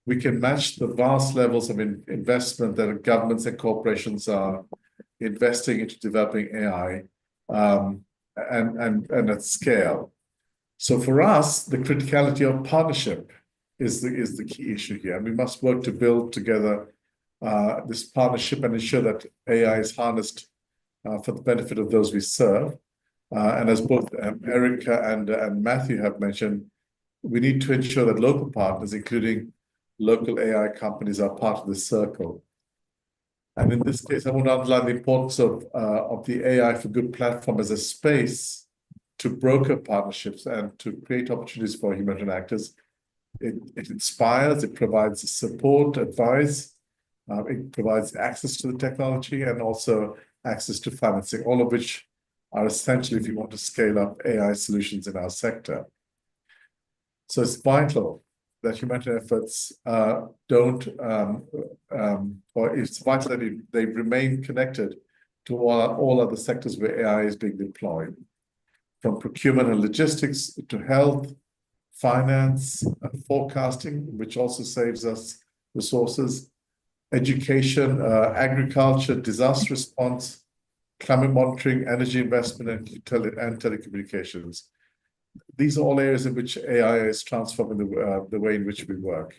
we can match the vast levels of investment that governments and corporations are investing into developing AI and at scale. So for us, the criticality of partnership is the key issue here. And we must work to build together this partnership and ensure that AI is harnessed for the benefit of those we serve. And as both Erica and Matthew have mentioned, we need to ensure that local partners, including local AI companies, are part of this circle. And in this case, I want to underline the importance of the AI for Good platform as a space to broker partnerships and to create opportunities for humanitarian actors. It inspires, it provides support, advice, it provides access to the technology and also access to financing, all of which are essential if you want to scale up AI solutions in our sector. So it's vital that humanitarian efforts or it's vital that they remain connected to all other sectors where AI is being deployed, from procurement and logistics to health, finance, forecasting, which also saves us resources, education, agriculture, disaster response, climate monitoring, energy investment, and telecommunications. These are all areas in which AI is transforming the way in which we work.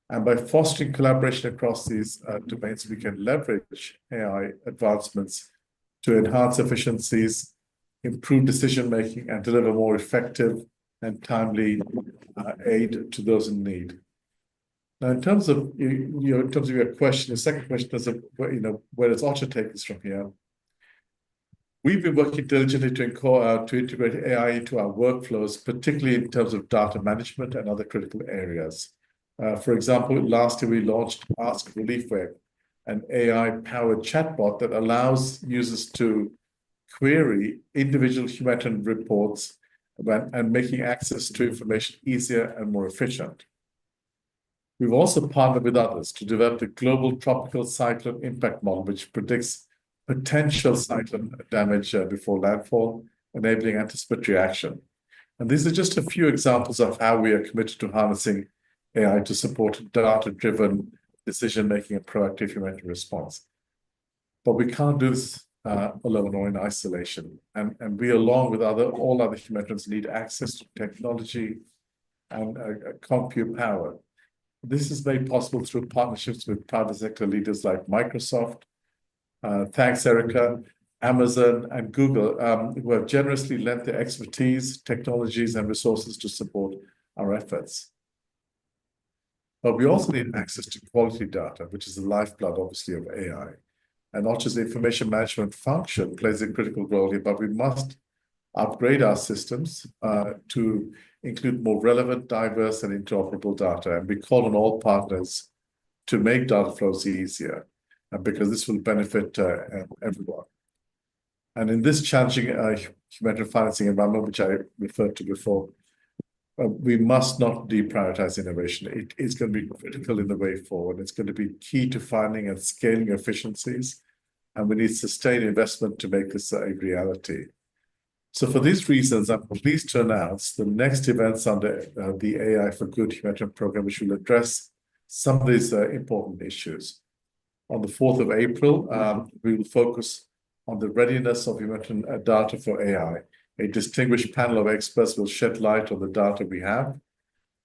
And by fostering collaboration across these domains, we can leverage AI advancements to enhance efficiencies, improve decision-making, and deliver more effective and timely aid to those in need. Now, in terms of your question, the second question is, where does Ocha take us from here? We've been working diligently to integrate AI into our workflows, particularly in terms of data management and other critical areas. For example, last year we launched Ask Relief Web, an AI-powered chatbot that allows users to query individual humanitarian reports and making access to information easier and more efficient. We've also partnered with others to develop the global tropical cyclone impact model, which predicts potential cyclone damage before landfall, enabling anticipatory action. And these are just a few examples of how we are committed to harnessing AI to support data-driven decision-making and proactive humanitarian response. But we can't do this alone or in isolation. And we, along with all other humanitarians, need access to technology and compute power. This is made possible through partnerships with private sector leaders like Microsoft, thanks Erica, Amazon, and Google, who have generously lent their expertise, technologies, and resources to support our efforts. But we also need access to quality data, which is the lifeblood, obviously, of AI. And not just the information management function plays a critical role here, but we must upgrade our systems to include more relevant, diverse, and interoperable data. And we call on all partners to make data flows easier. because this will benefit everyone. And in this challenging humanitarian financing environment, which I referred to before, we must not deprioritize innovation. It is going to be critical in the way forward. It's going to be key to finding and scaling efficiencies, and we need sustained investment to make this a reality. So for these reasons, I'm pleased to announce the next events under the AI for Good humanitarian program, which will address some of these important issues. On the 4th of April, we will focus on the readiness of humanitarian data for AI. A distinguished panel of experts will shed light on the data we have,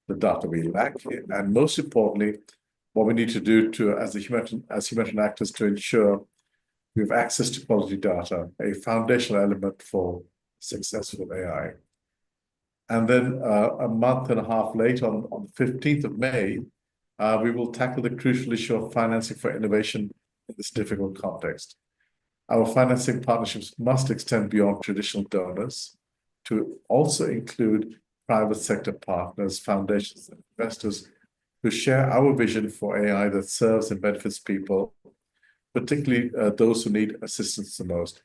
the data we lack, and most importantly, what we need to do to, as humanitarian actors, to ensure we have access to quality data, a foundational element for successful AI. And then a month and a half later, on the 15th of May, we will tackle the crucial issue of financing for innovation in this difficult context. Our financing partnerships must extend beyond traditional donors to also include private sector partners, foundations, and investors who share our vision for AI that serves and benefits people, particularly those who need assistance the most.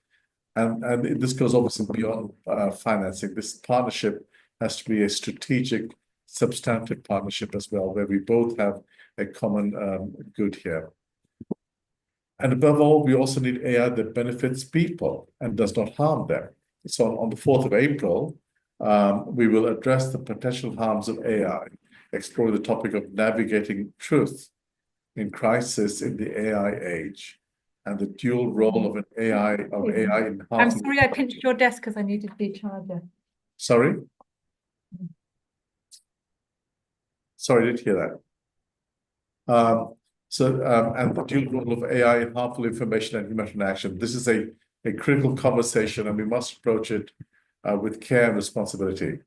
And this goes obviously beyond financing. This partnership has to be a strategic, substantive partnership as well, where we both have a common good here. And above all, we also need AI that benefits people and does not harm them. So on the 4th of April, we will address the potential harms of AI, explore the topic of navigating truth in crisis in the AI age, and the dual role of AI in I'm sorry, I pinched your desk because I needed the charger. Sorry? Sorry, I didn't hear that. And the dual role of AI in harmful information and humanitarian action. This is a critical conversation, and we must approach it with care and responsibility.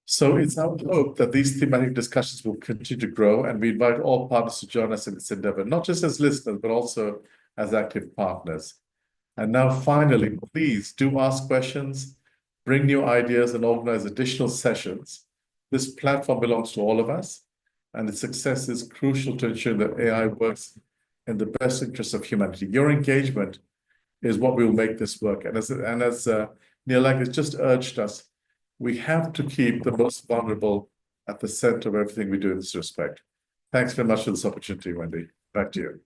So it's our hope that these thematic discussions will continue to grow, and we invite all partners to join us in this endeavor, not just as listeners, but also as active partners. And now, finally, please do ask questions, bring new ideas, and organize additional sessions. This platform belongs to all of us, and its success is crucial to ensure that AI works in the best interest of humanity. Your engagement is what will make this work. And as Neeraj has just urged us, we have to keep the most vulnerable at the center of everything we do in this respect. Thanks very much for this opportunity, Wendy. Back to you.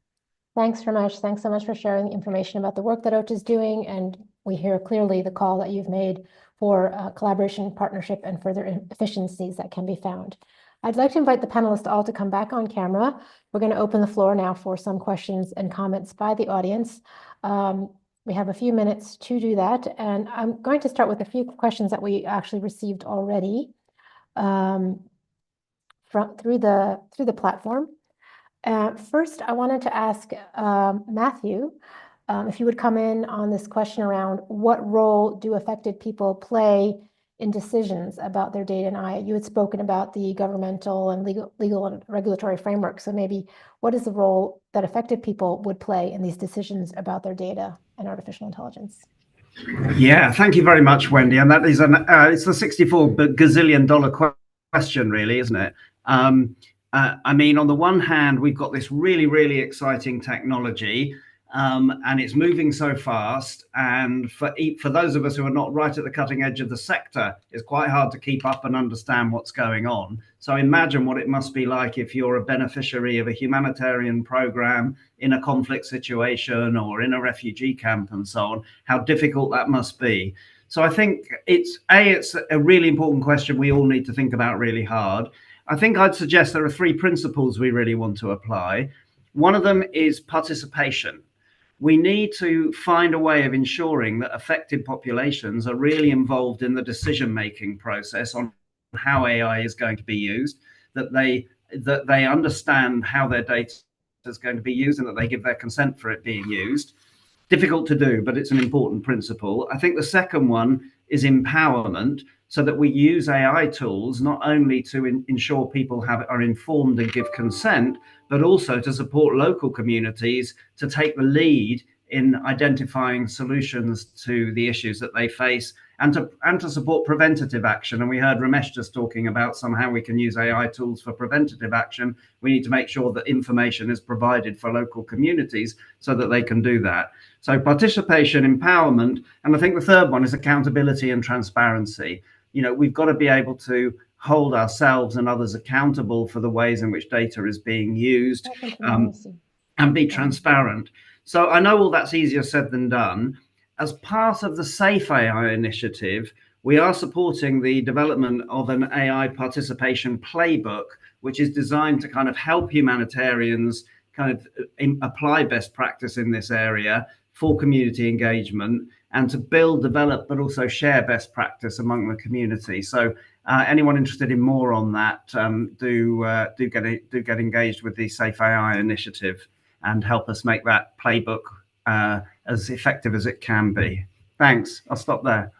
Thanks very much. Thanks so much for sharing the information about the work that OTA is doing. And we hear clearly the call that you've made for collaboration, partnership, and further efficiencies that can be found. I'd like to invite the panelists all to come back on camera. We're going to open the floor now for some questions and comments by the audience. We have a few minutes to do that, and I'm going to start with a few questions that we actually received already through the platform. First, I wanted to ask Matthew if you would come in on this question around what role do affected people play in decisions about their data and AI. You had spoken about the governmental and legal and regulatory framework. So maybe what is the role that affected people would play in these decisions about their data and artificial intelligence? Yeah, thank you very much, Wendy. And that is it's the $64 gazillion question, really, isn't it? I mean, on the one hand, we've got this really, really exciting technology, and it's moving so fast. And for those of us who are not right at the cutting edge of the sector, it's quite hard to keep up and understand what's going on. So imagine what it must be like if you're a beneficiary of a humanitarian program in a conflict situation or in a refugee camp and so on, how difficult that must be. So I think it's a really important question we all need to think about really hard. I think I'd suggest there are three principles we really want to apply. One of them is participation. We need to find a way of ensuring that affected populations are really involved in the decision-making process on how AI is going to be used, that they understand how their data is going to be used, and that they give their consent for it being used. Difficult to do, but it's an important principle. I think the second one is empowerment, so that we use AI tools not only to ensure people are informed and give consent, but also to support local communities to take the lead in identifying solutions to the issues that they face, and to support preventative action. And we heard Ramesh just talking about somehow we can use AI tools for preventative action. We need to make sure that information is provided for local communities so that they can do that. So participation, empowerment, and I think the third one is accountability and transparency. You know, we've got to be able to hold ourselves and others accountable for the ways in which data is being used, and be transparent. So I know all that's easier said than done. As part of the Safe AI initiative, we are supporting the development of an AI participation playbook, which is designed to kind of help humanitarians kind of apply best practice in this area for community engagement, and to build, develop, but also share best practice among the community. So anyone interested in more on that, do get engaged with the Safe AI initiative and help us make that playbook as effective as it can be. Thanks. I'll stop there.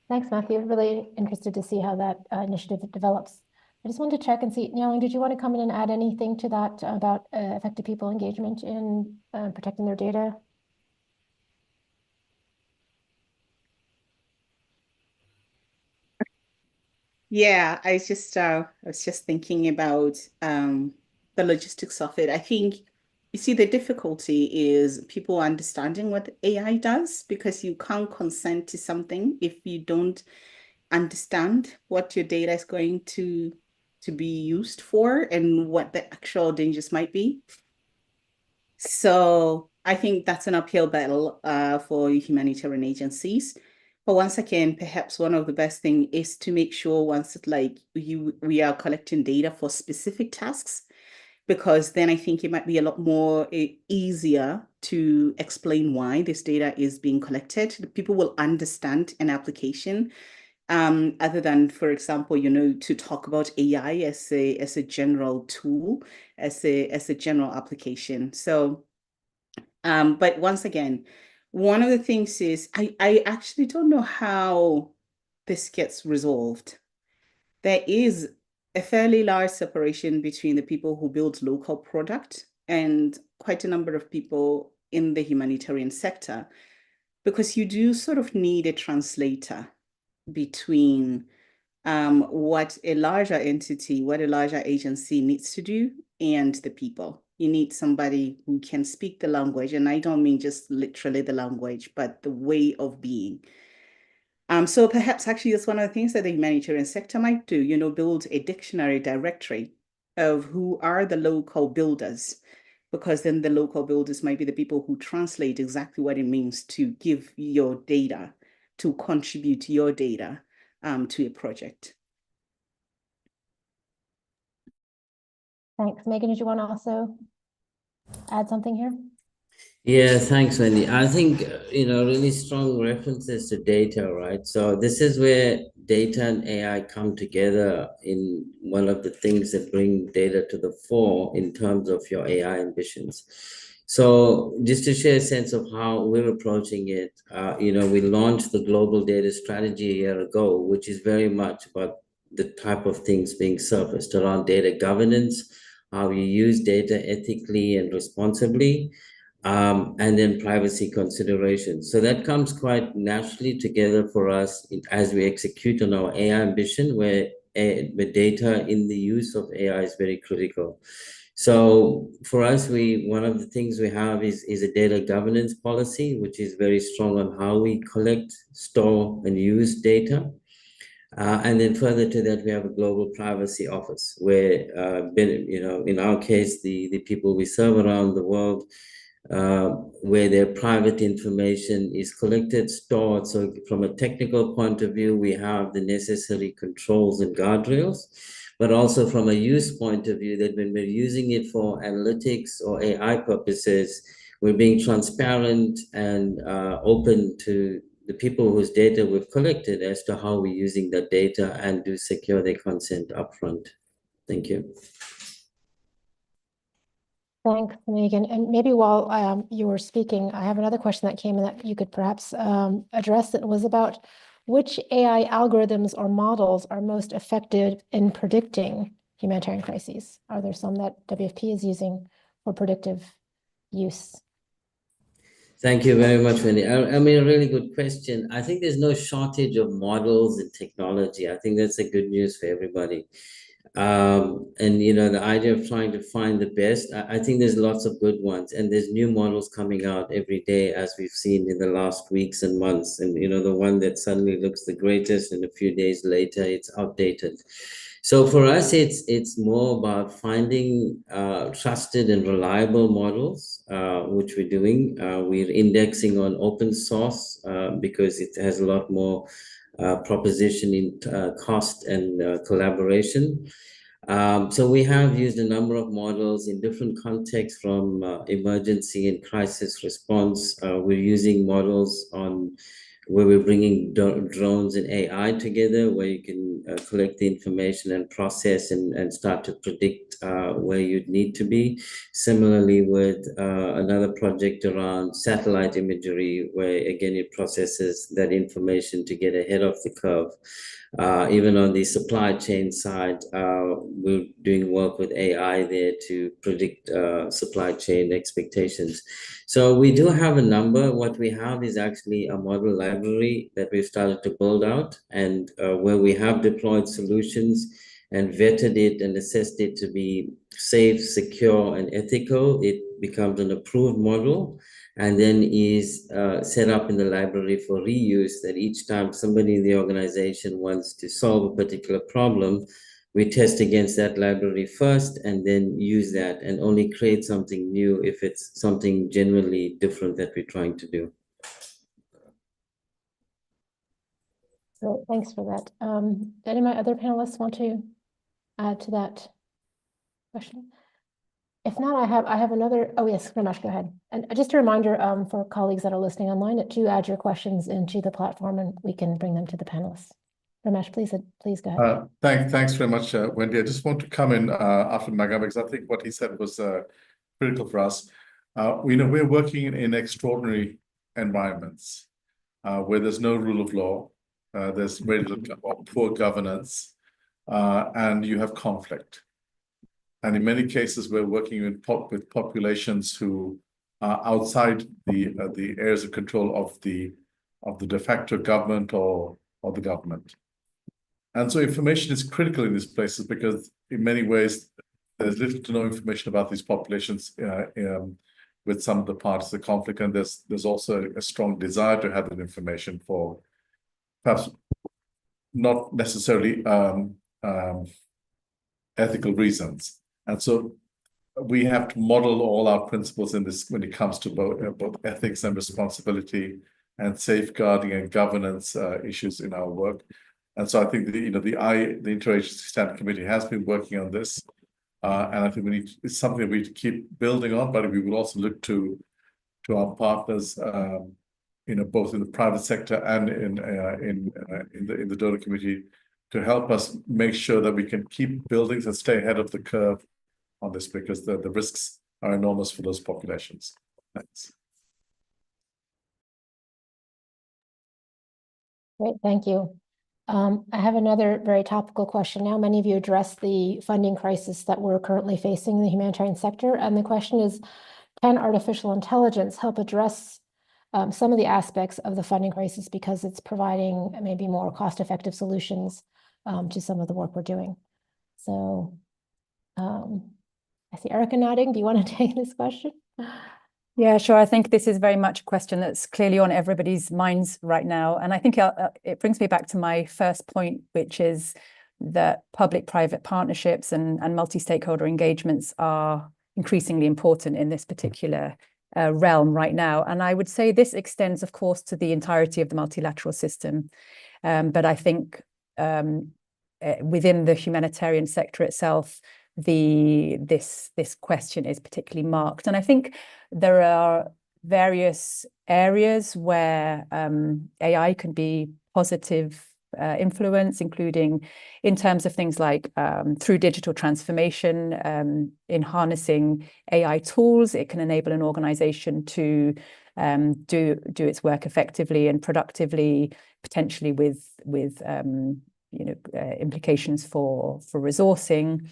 Thanks, Matthew. Really interested to see how that initiative develops. I just wanted to check and see, Nyaling, did you want to come in and add anything to that about effective people engagement in protecting their data? Yeah, I was just thinking about the logistics of it. I think, you see, the difficulty is people understanding what AI does, because you can't consent to something if you don't understand what your data is going to be used for and what the actual dangers might be. So I think that's an uphill battle for humanitarian agencies. But once again, perhaps one of the best things is to make sure once we are collecting data for specific tasks, because then I think it might be a lot more easier to explain why this data is being collected. People will understand an application, other than, for example, to talk about AI as a general tool, as a general application. So, but once again, one of the things is I actually don't know how this gets resolved. There is a fairly large separation between the people who build local product and quite a number of people in the humanitarian sector, because you do sort of need a translator between what a larger entity, what a larger agency needs to do, and the people. You need somebody who can speak the language, and I don't mean just literally the language, but the way of being. So perhaps actually that's one of the things that the humanitarian sector might do, build a dictionary directory of who are the local builders, because then the local builders might be the people who translate exactly what it means to give your data, to contribute your data to a project. Thanks. Megan, did you want to also add something here? Yeah, thanks, Wendy. I think, really strong references to data, right? So this is where data and AI come together in one of the things that bring data to the fore in terms of your AI ambitions. So just to share a sense of how we're approaching it, we launched the global data strategy a year ago, which is very much about the type of things being surfaced around data governance, how you use data ethically and responsibly, and then privacy considerations. So that comes quite naturally together for us as we execute on our AI ambition, where data in the use of AI is very critical. So for us, one of the things we have is a data governance policy, which is very strong on how we collect, store, and use data. And then further to that, we have a global privacy office where, in our case, the people we serve around the world, where their private information is collected, stored. So from a technical point of view, we have the necessary controls and guardrails, but also from a use point of view, that when we're using it for analytics or AI purposes, we're being transparent and open to the people whose data we've collected as to how we're using that data, and do secure their consent upfront. Thank you. Thanks, Megan. And maybe while you were speaking, I have another question that came in that you could perhaps address. It was about which AI algorithms or models are most effective in predicting humanitarian crises? Are there some that WFP is using for predictive use? Thank you very much, Wendy. I mean, a really good question. I think there's no shortage of models and technology. I think that's a good news for everybody. And you know, the idea of trying to find the best, I think there's lots of good ones, and there's new models coming out every day, as we've seen in the last weeks and months. And you know, the one that suddenly looks the greatest, and a few days later it's outdated. So for us, it's more about finding trusted and reliable models, which we're doing. We're indexing on open source because it has a lot more proposition in cost and collaboration. So we have used a number of models in different contexts, from emergency and crisis response. We're using models on where we're bringing drones and AI together, where you can collect the information and process and start to predict where you'd need to be. Similarly, with another project around satellite imagery, where again it processes that information to get ahead of the curve. Even on the supply chain side, we're doing work with AI there to predict supply chain expectations. So we do have a number. What we have is actually a model library that we've started to build out, and where we have deployed solutions and vetted it and assessed it to be safe, secure, and ethical. It becomes an approved model, and then is set up in the library for reuse, that each time somebody in the organization wants to solve a particular problem, we test against that library first and then use that, and only create something new if it's something genuinely different that we're trying to do. Great, thanks for that. Any of my other panelists want to add to that question? If not, I have another. Oh yes, Ramesh, go ahead. And just a reminder for colleagues that are listening online to add your questions into the platform, and we can bring them to the panelists. Ramesh, please go ahead. Thanks very much, Wendy. I just want to come in after Magam, because I think what he said was critical for us. We know we're working in extraordinary environments where there's no rule of law, there's very little poor governance, and you have conflict. And in many cases, we're working with populations who are outside the areas of control of the de facto government or the government. And so information is critical in these places, because in many ways, there's little to no information about these populations with some of the parts of the conflict. And there's also a strong desire to have that information for perhaps not necessarily ethical reasons. And so we have to model all our principles in this when it comes to both ethics and responsibility and safeguarding and governance issues in our work. And so I think the Interagency Standing Committee has been working on this, and I think it's something we need to keep building on. But we will also look to our partners, both in the private sector and in the donor community, to help us make sure that we can keep building and stay ahead of the curve on this, because the risks are enormous for those populations. Thanks. Great, thank you. I have another very topical question now. Many of you addressed the funding crisis that we're currently facing in the humanitarian sector. And the question is, can artificial intelligence help address some of the aspects of the funding crisis, because it's providing maybe more cost-effective solutions to some of the work we're doing? So I see Erica nodding. Do you want to take this question? Yeah, sure. I think this is very much a question that's clearly on everybody's minds right now. And I think it brings me back to my first point, which is that public-private partnerships and multi-stakeholder engagements are increasingly important in this particular realm right now. And I would say this extends, of course, to the entirety of the multilateral system. But I think within the humanitarian sector itself, this question is particularly marked. And I think there are various areas where AI can be positive influence, including in terms of things like through digital transformation, in harnessing AI tools. It can enable an organization to do its work effectively and productively, potentially with implications for resourcing.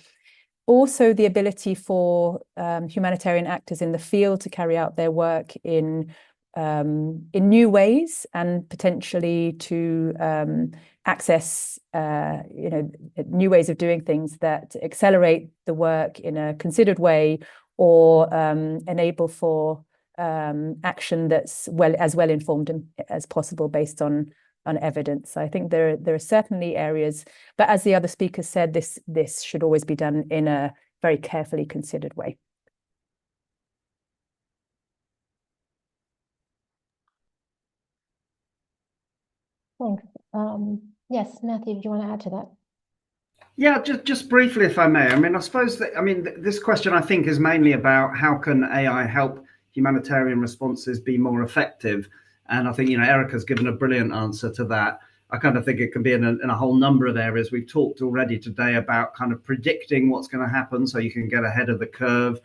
Also, the ability for humanitarian actors in the field to carry out their work in in new ways and potentially to access new ways of doing things that accelerate the work in a considered way, or enable for action that's as well informed as possible based on evidence. I think there are certainly areas, but as the other speakers said, this should always be done in a very carefully considered way. Thanks. Yes, Matthew, do you want to add to that? Yeah, just briefly, if I may. I mean, I suppose that, this question, I think, is mainly about how can AI help humanitarian responses be more effective? And I think, Erica's given a brilliant answer to that. I kind of think it can be in a whole number of areas. We've talked already today about kind of predicting what's going to happen so you can get ahead of the curve,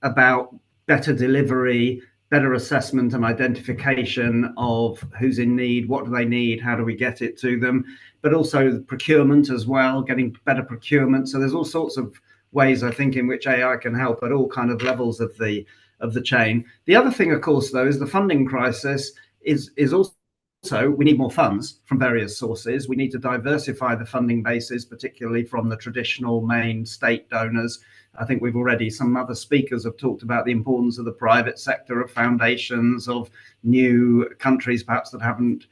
about better delivery, better assessment and identification of who's in need, what do they need, how do we get it to them, but also procurement as well, getting better procurement. So there's all sorts of ways, I think, in which AI can help at all kind of levels of the chain. The other thing, of course, though, is the funding crisis is also we need more funds from various sources. We need to diversify the funding bases, particularly from the traditional main state donors. I think some other speakers have talked about the importance of the private sector, of foundations, of new countries perhaps that haven't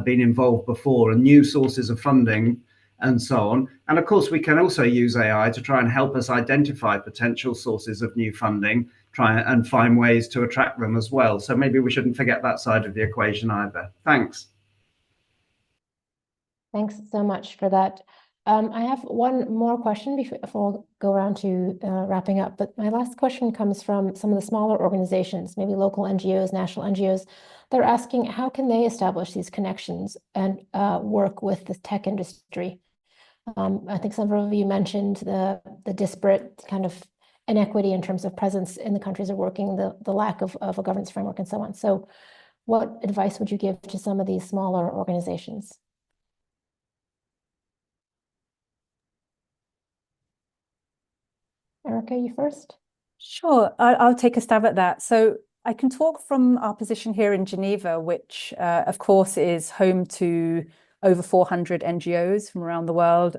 been involved before, and new sources of funding and so on. And of course, we can also use AI to try and help us identify potential sources of new funding, try and find ways to attract them as well. So maybe we shouldn't forget that side of the equation either. Thanks. Thanks so much for that. I have one more question before we'll go around to wrapping up. But my last question comes from some of the smaller organizations, maybe local NGOs, national NGOs. They're asking, how can they establish these connections and work with the tech industry? I think several of you mentioned the disparate kind of inequity in terms of presence in the countries of working, the lack of a governance framework and so on. So what advice would you give to some of these smaller organizations? Erica, you first? Sure, I'll take a stab at that. So I can talk from our position here in Geneva, which of course is home to over 400 NGOs from around the world,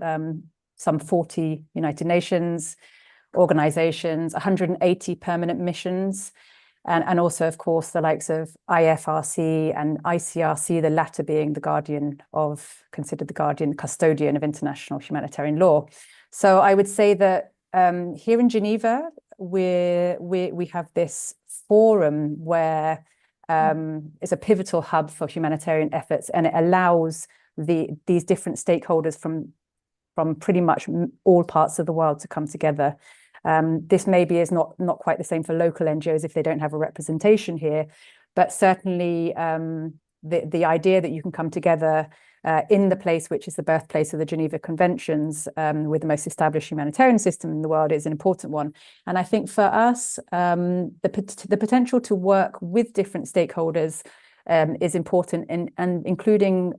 some 40 United Nations organizations, 180 permanent missions, and also, of course, the likes of IFRC and ICRC, the latter being considered the guardian, custodian of international humanitarian law. So I would say that here in Geneva, we have this forum where it's a pivotal hub for humanitarian efforts, and it allows these different stakeholders from pretty much all parts of the world to come together. This maybe is not quite the same for local NGOs if they don't have a representation here, but certainly the idea that you can come together in the place which is the birthplace of the Geneva Conventions, with the most established humanitarian system in the world, is an important one. And I think for us, the potential to work with different stakeholders is important, and including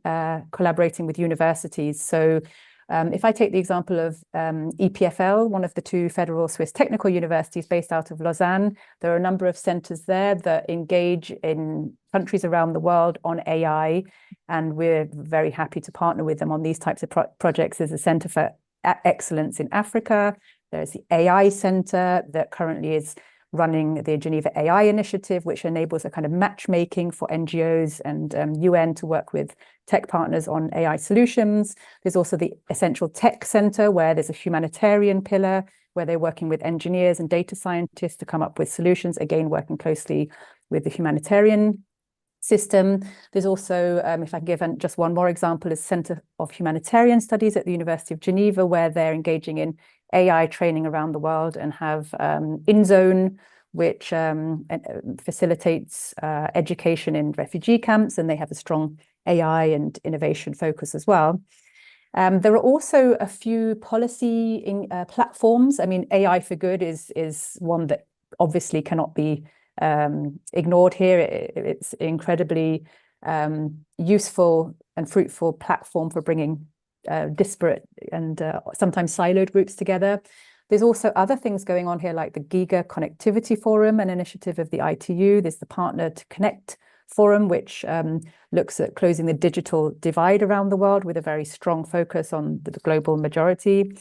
collaborating with universities. So if I take the example of EPFL, one of the two federal Swiss technical universities based out of Lausanne, there are a number of centers there that engage in countries around the world on AI, and we're very happy to partner with them on these types of projects. There's a Center for Excellence in Africa. There's the AI Center that currently is running the Geneva AI Initiative, which enables a kind of matchmaking for NGOs and UN to work with tech partners on AI solutions. There's also the Essential Tech Center, where there's a humanitarian pillar, where they're working with engineers and data scientists to come up with solutions, again, working closely with the humanitarian system. There's also, if I can give just one more example, is Center of Humanitarian Studies at the University of Geneva, where they're engaging in AI training around the world, and have InZone, which facilitates education in refugee camps, and they have a strong AI and innovation focus as well. There are also a few policy platforms. I mean, AI for Good is one that obviously cannot be ignored here. It's incredibly useful and fruitful platform for bringing disparate and sometimes siloed groups together. There's also other things going on here, like the Giga Connectivity Forum, an initiative of the ITU. There's the Partner to Connect Forum, which looks at closing the digital divide around the world with a very strong focus on the global majority.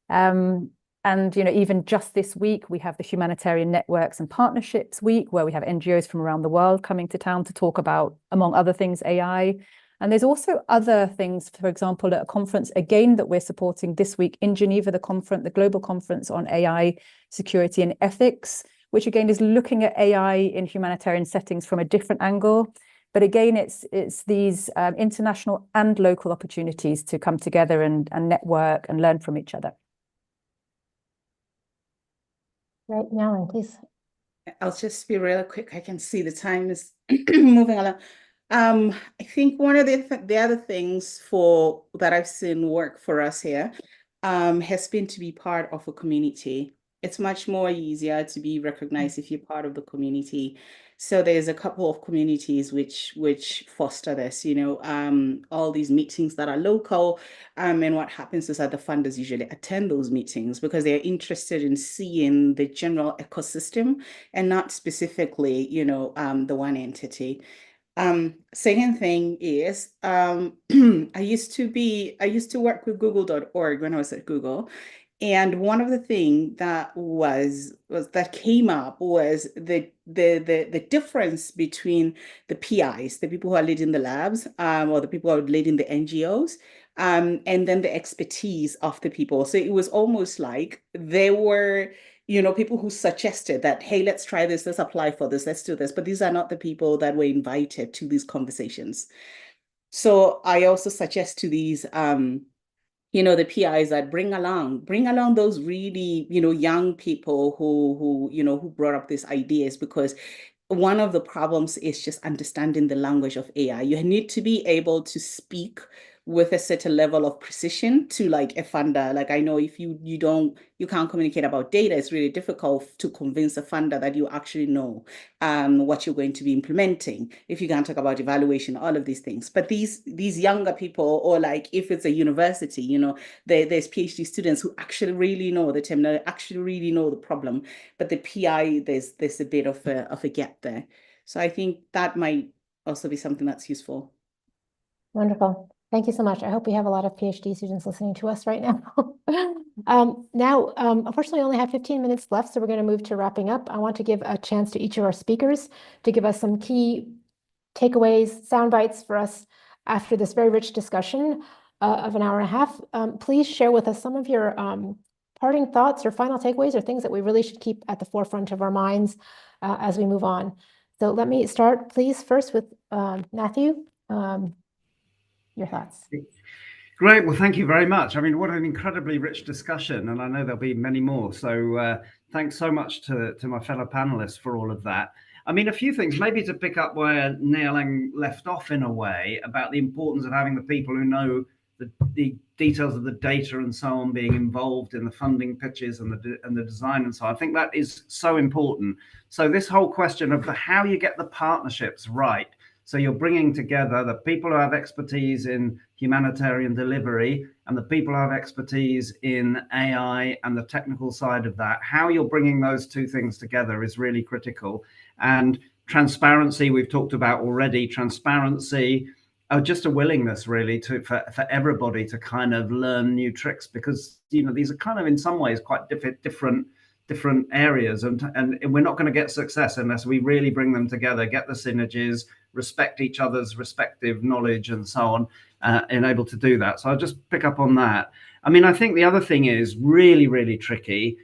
And even just this week, we have the Humanitarian Networks and Partnerships Week, where we have NGOs from around the world coming to town to talk about, among other things, AI. And there's also other things, for example, at a conference, again, that we're supporting this week in Geneva, the Global Conference on AI, Security and Ethics, which again is looking at AI in humanitarian settings from a different angle. But again, it's these international and local opportunities to come together and network and learn from each other. Right, Nellen, please. I'll just be real quick. I can see the time is moving along. I think one of the other things that I've seen work for us here has been to be part of a community. It's much more easier to be recognized if you're part of the community. So there's a couple of communities which foster this, all these meetings that are local. And what happens is that the funders usually attend those meetings because they're interested in seeing the general ecosystem and not specifically, the one entity. Second thing is, I used to work with google.org when I was at Google. And one of the things that came up was the difference between the PIs, the people who are leading the labs, or the people who are leading the NGOs, and then the expertise of the people. So it was almost like they were, people who suggested that, hey, let's try this, let's apply for this, let's do this. But these are not the people that were invited to these conversations. So I also suggest to these, the PIs that bring along those really, young people who brought up these ideas, because one of the problems is just understanding the language of AI. You need to be able to speak with a certain level of precision to like a funder. Like I know if you can't communicate about data, it's really difficult to convince a funder that you actually know what you're going to be implementing. If you can't talk about evaluation, all of these things. But these younger people, or like if it's a university, there's PhD students who actually really know the terminology, actually really know the problem. But the PI, there's a bit of a gap there. So I think that might also be something that's useful. Wonderful. Thank you so much. I hope we have a lot of PhD students listening to us right now. Unfortunately, I only have 15 minutes left, so we're going to move to wrapping up. I want to give a chance to each of our speakers to give us some key takeaways, sound bites for us after this very rich discussion of an hour and a half. Please share with us some of your parting thoughts or final takeaways or things that we really should keep at the forefront of our minds as we move on. So let me start, please, first with Matthew. Your thoughts. Great. Well, thank you very much. I mean, what an incredibly rich discussion, and I know there'll be many more. So thanks so much to my fellow panelists for all of that. I mean, a few things, maybe to pick up where Nellen left off in a way, about the importance of having the people who know the details of the data and so on being involved in the funding pitches and the design and so on. I think that is so important. So this whole question of how you get the partnerships right. So you're bringing together the people who have expertise in humanitarian delivery and the people who have expertise in AI and the technical side of that. How you're bringing those two things together is really critical. And transparency, we've talked about already. Transparency, just a willingness really for everybody to kind of learn new tricks, because these are kind of in some ways quite different areas, and we're not going to get success unless we really bring them together, get the synergies, respect each other's respective knowledge and so on, and able to do that. So I'll just pick up on that. I mean, I think the other thing is really, really tricky.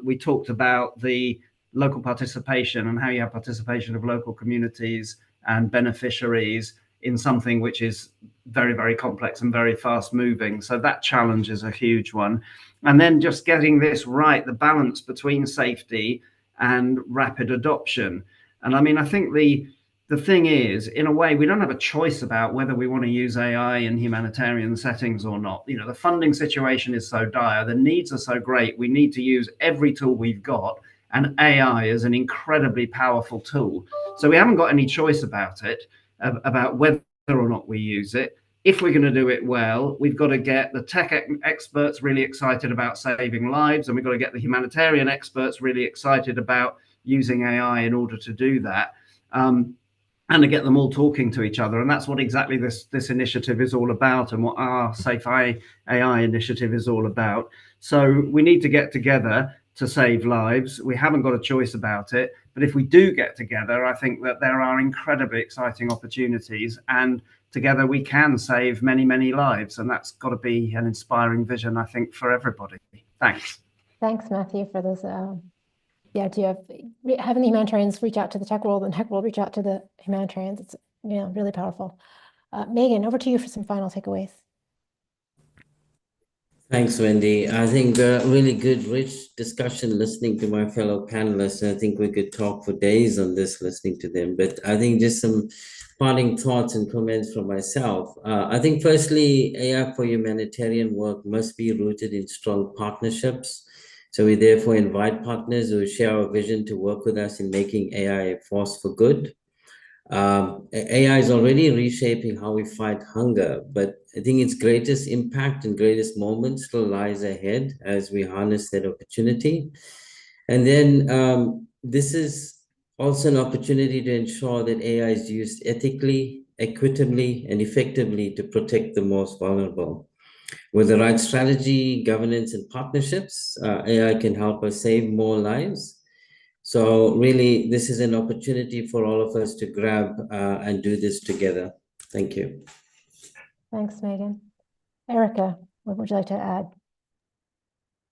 We talked about the local participation and how you have participation of local communities and beneficiaries in something which is very, very complex and very fast moving. So that challenge is a huge one. And then just getting this right, the balance between safety and rapid adoption. And I mean, I think the thing is, in a way, we don't have a choice about whether we want to use AI in humanitarian settings or not. The funding situation is so dire, the needs are so great, we need to use every tool we've got, and AI is an incredibly powerful tool. So we haven't got any choice about it, about whether or not we use it. if we're going to do it well, we've got to get the tech experts really excited about saving lives, and we've got to get the humanitarian experts really excited about using AI in order to do that, and to get them all talking to each other. And that's what exactly this initiative is all about, and what our Safe AI initiative is all about. So we need to get together to save lives. We haven't got a choice about it. But if we do get together, I think that there are incredibly exciting opportunities, and together we can save many, many lives. And that's got to be an inspiring vision, I think, for everybody. Thanks. Thanks, Matthew, for those. The idea of having the humanitarians reach out to the tech world and tech world reach out to the humanitarians. It's really powerful. Megan, over to you for some final takeaways. Thanks, Wendy. I think really good, rich discussion listening to my fellow panelists. I think we could talk for days on this, listening to them. But I think just some parting thoughts and comments from myself. I think firstly, AI for humanitarian work must be rooted in strong partnerships. So we therefore invite partners who share our vision to work with us in making AI a force for good. AI is already reshaping how we fight hunger, but I think its greatest impact and greatest moment still lies ahead as we harness that opportunity. And then this is also an opportunity to ensure that AI is used ethically, equitably, and effectively to protect the most vulnerable. With the right strategy, governance, and partnerships, AI can help us save more lives. So really, this is an opportunity for all of us to grab and do this together. Thank you. Thanks, Megan. Erica, what would you like to add?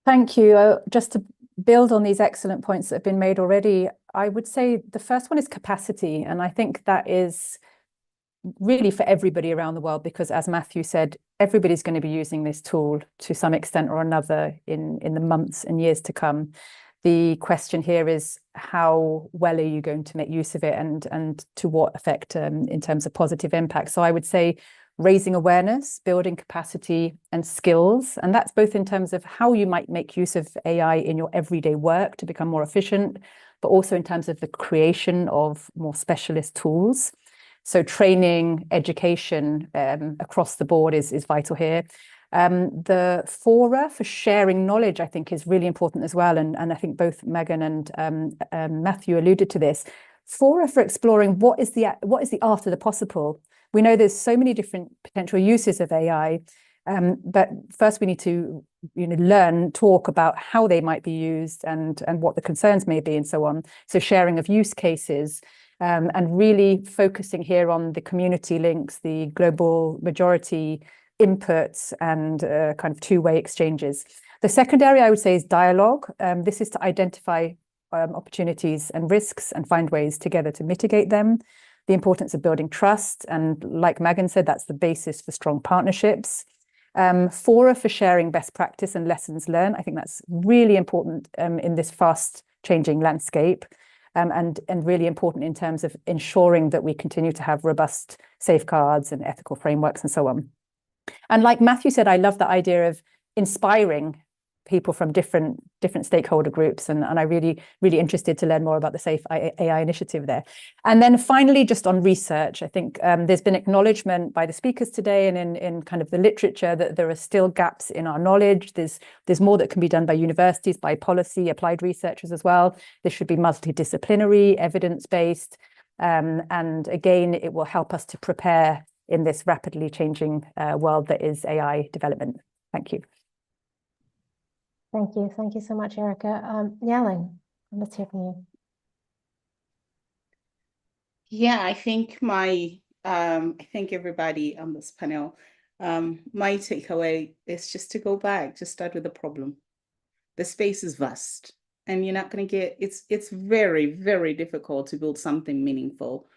Thank you. Just to build on these excellent points that have been made already, I would say the first one is capacity. And I think that is really for everybody around the world, because as Matthew said, everybody's going to be using this tool to some extent or another in the months and years to come. The question here is, how well are you going to make use of it, and to what effect in terms of positive impact? So I would say raising awareness, building capacity and skills. And that's both in terms of how you might make use of AI in your everyday work to become more efficient, but also in terms of the creation of more specialist tools. So training, education across the board is vital here. The fora for sharing knowledge, I think, is really important as well. And I think both Megan and Matthew alluded to this. Fora for exploring what is the art of the possible. We know there's so many different potential uses of AI, but first we need to talk about how they might be used and what the concerns may be and so on. So sharing of use cases, and really focusing here on the community links, the global majority inputs, and kind of two-way exchanges. The second area I would say is dialogue. This is to identify opportunities and risks and find ways together to mitigate them. The importance of building trust, and like Megan said, that's the basis for strong partnerships. Fora for sharing best practice and lessons learned. I think that's really important in this fast changing landscape, and really important in terms of ensuring that we continue to have robust safeguards and ethical frameworks and so on. And like Matthew said, I love the idea of inspiring people from different stakeholder groups, and I'm really interested to learn more about the Safe AI initiative there. And then finally, just on research, I think there's been acknowledgement by the speakers today and in kind of the literature that there are still gaps in our knowledge. There's more that can be done by universities, by policy, applied researchers as well. This should be multidisciplinary, evidence-based, and again, it will help us to prepare in this rapidly changing world that is AI development. Thank you. Thank you. Thank you so much, Erica. Yaling, let's hear from you. Yeah, I think everybody on this panel, my takeaway is just to go back, just start with the problem. The space is vast, and you're not going to get, it's very, very difficult to build something meaningful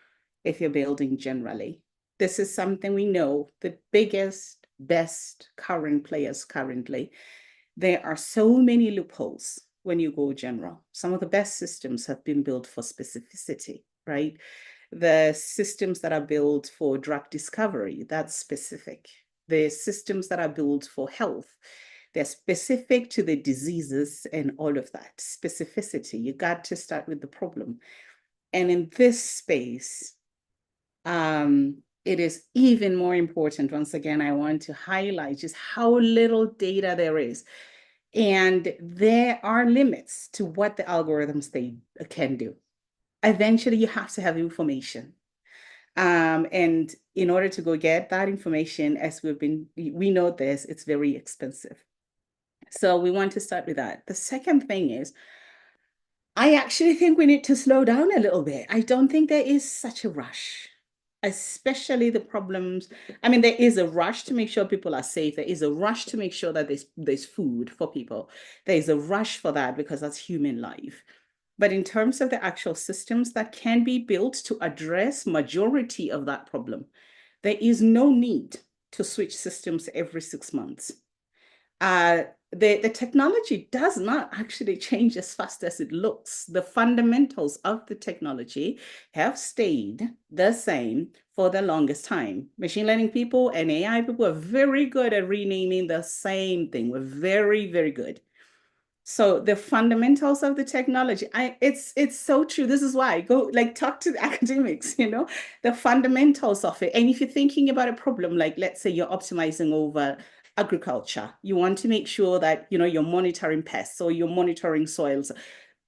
if you're building generally. This is something we know, the biggest, best current players currently. There are so many loopholes when you go general. Some of the best systems have been built for specificity, right? The systems that are built for drug discovery, that's specific. The systems that are built for health, they're specific to the diseases and all of that. Specificity, you got to start with the problem. And in this space, it is even more important. Once again, I want to highlight just how little data there is. And there are limits to what the algorithms they can do. Eventually, you have to have information. And in order to go get that information, as we know this, it's very expensive. So we want to start with that. The second thing is, I actually think we need to slow down a little bit. I don't think there is such a rush, especially the problems. I mean, there is a rush to make sure people are safe. There is a rush to make sure that there's food for people. There is a rush for that because that's human life. But in terms of the actual systems that can be built to address majority of that problem, there is no need to switch systems every 6 months. The technology does not actually change as fast as it looks. The fundamentals of the technology have stayed the same for the longest time. Machine learning people and AI people are very good at renaming the same thing. We're very, very good. So the fundamentals of the technology, it's so true. This is why go talk to the academics, the fundamentals of it. And if you're thinking about a problem, like let's say you're optimizing over agriculture, you want to make sure that you're monitoring pests or you're monitoring soils.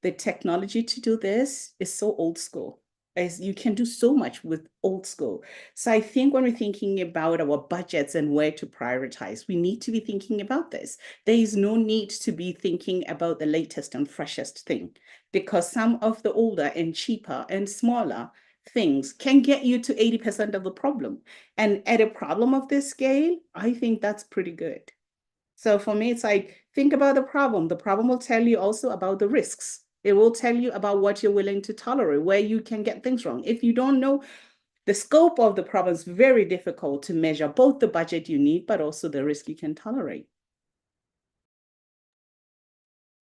The technology to do this is so old school. As you can do so much with old school. So I think when we're thinking about our budgets and where to prioritize, we need to be thinking about this. There is no need to be thinking about the latest and freshest thing, because some of the older and cheaper and smaller things can get you to 80% of the problem. And at a problem of this scale, I think that's pretty good. So for me, it's like, think about the problem. The problem will tell you also about the risks. It will tell you about what you're willing to tolerate, where you can get things wrong. If you don't know the scope of the problem, it's very difficult to measure both the budget you need, but also the risk you can tolerate.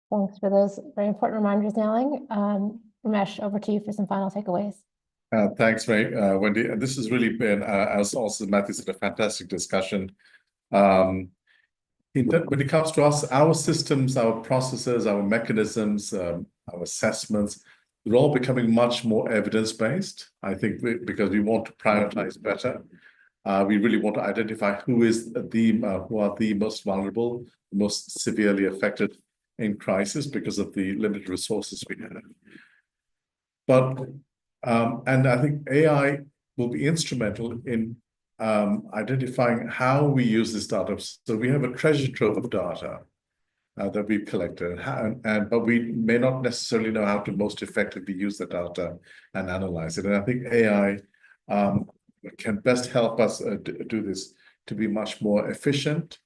Thanks for those very important reminders, Nailing. Ramesh, over to you for some final takeaways. Thanks, Wendy. And this has really been, as also Matthew said, a fantastic discussion. When it comes to us, our systems, our processes, our mechanisms, our assessments, they're all becoming much more evidence-based, I think, because we want to prioritize better. We really want to identify who are the most vulnerable, most severely affected in crisis because of the limited resources we have. But, and I think AI will be instrumental in identifying how we use this data. So we have a treasure trove of data that we've collected, but we may not necessarily know how to most effectively use the data and analyze it. And I think AI can best help us do this to be much more efficient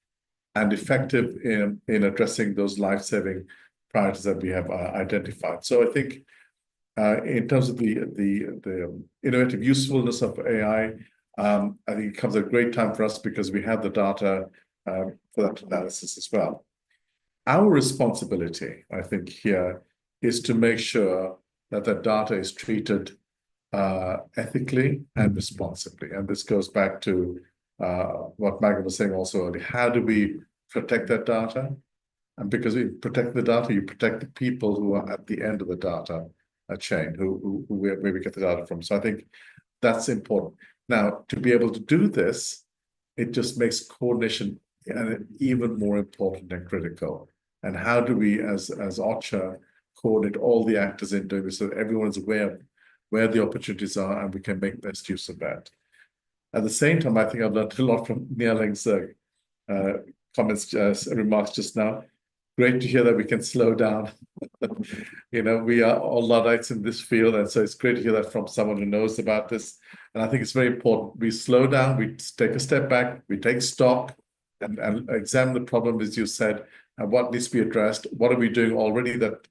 and effective in addressing those life-saving priorities that we have identified. So I think in terms of the innovative usefulness of AI, I think it comes at a great time for us because we have the data for that analysis as well. Our responsibility, I think, here is to make sure that the data is treated ethically and responsibly. And this goes back to what Megan was saying also earlier. How do we protect that data? And because we protect the data, you protect the people who are at the end of the data chain, where we get the data from. So I think that's important. Now, to be able to do this, it just makes coordination even more important and critical. And how do we, as OCHA, coordinate all the actors in doing this so that everyone's aware of where the opportunities are and we can make best use of that. At the same time, I think I've learned a lot from Nialing's remarks just now. Great to hear that we can slow down. We are all Luddites in this field, and so it's great to hear that from someone who knows about this. And I think it's very important. We slow down, we take a step back, we take stock and examine the problem, as you said, and what needs to be addressed. What are we doing already that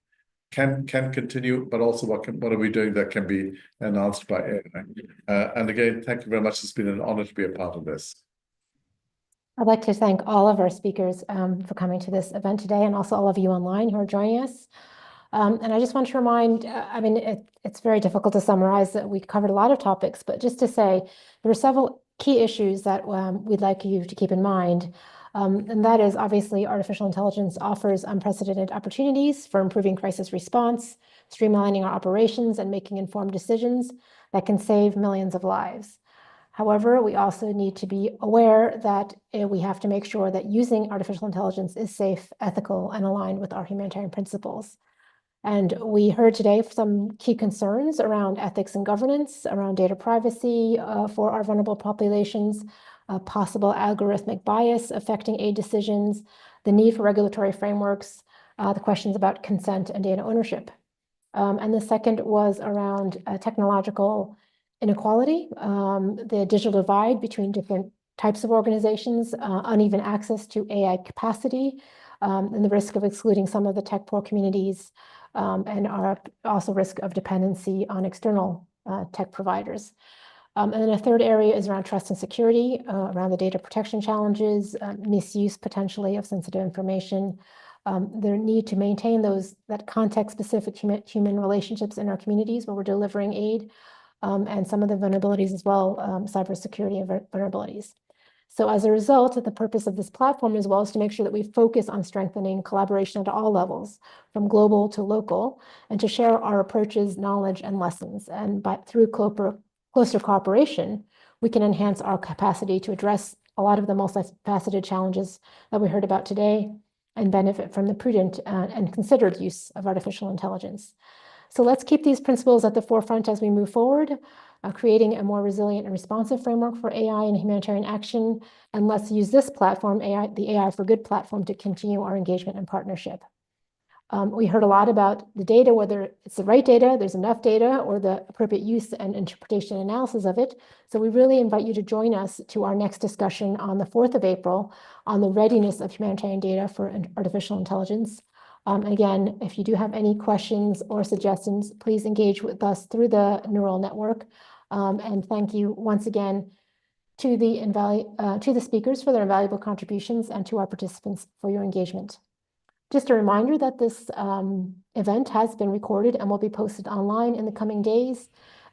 can continue, but also what are we doing that can be enhanced by AI? And again, thank you very much. It's been an honor to be a part of this. I'd like to thank all of our speakers for coming to this event today, and also all of you online who are joining us. And I just want to remind, it's very difficult to summarize that we covered a lot of topics, but just to say there are several key issues that we'd like you to keep in mind. And that is obviously artificial intelligence offers unprecedented opportunities for improving crisis response, streamlining our operations, and making informed decisions that can save millions of lives. However, we also need to be aware that we have to make sure that using artificial intelligence is safe, ethical, and aligned with our humanitarian principles. And we heard today some key concerns around ethics and governance, around data privacy for our vulnerable populations, possible algorithmic bias affecting aid decisions, the need for regulatory frameworks, the questions about consent and data ownership. And the second was around technological inequality, the digital divide between different types of organizations, uneven access to AI capacity, and the risk of excluding some of the tech poor communities, and our also risk of dependency on external tech providers. And then a third area is around trust and security, around the data protection challenges, misuse potentially of sensitive information, the need to maintain that context-specific human relationships in our communities where we're delivering aid, and some of the vulnerabilities as well, cybersecurity and vulnerabilities. So as a result, the purpose of this platform as well is to make sure that we focus on strengthening collaboration at all levels, from global to local, and to share our approaches, knowledge, and lessons. And through closer cooperation, we can enhance our capacity to address a lot of the multifaceted challenges that we heard about today and benefit from the prudent and considered use of artificial intelligence. So let's keep these principles at the forefront as we move forward, creating a more resilient and responsive framework for AI and humanitarian action. And let's use this platform, the AI for Good platform, to continue our engagement and partnership. We heard a lot about the data, whether it's the right data, there's enough data, or the appropriate use and interpretation analysis of it. So we really invite you to join us to our next discussion on the 4th of April on the readiness of humanitarian data for artificial intelligence. Again, if you do have any questions or suggestions, please engage with us through the neural network. And thank you once again to the speakers for their invaluable contributions and to our participants for your engagement. Just a reminder that this event has been recorded and will be posted online in the coming days.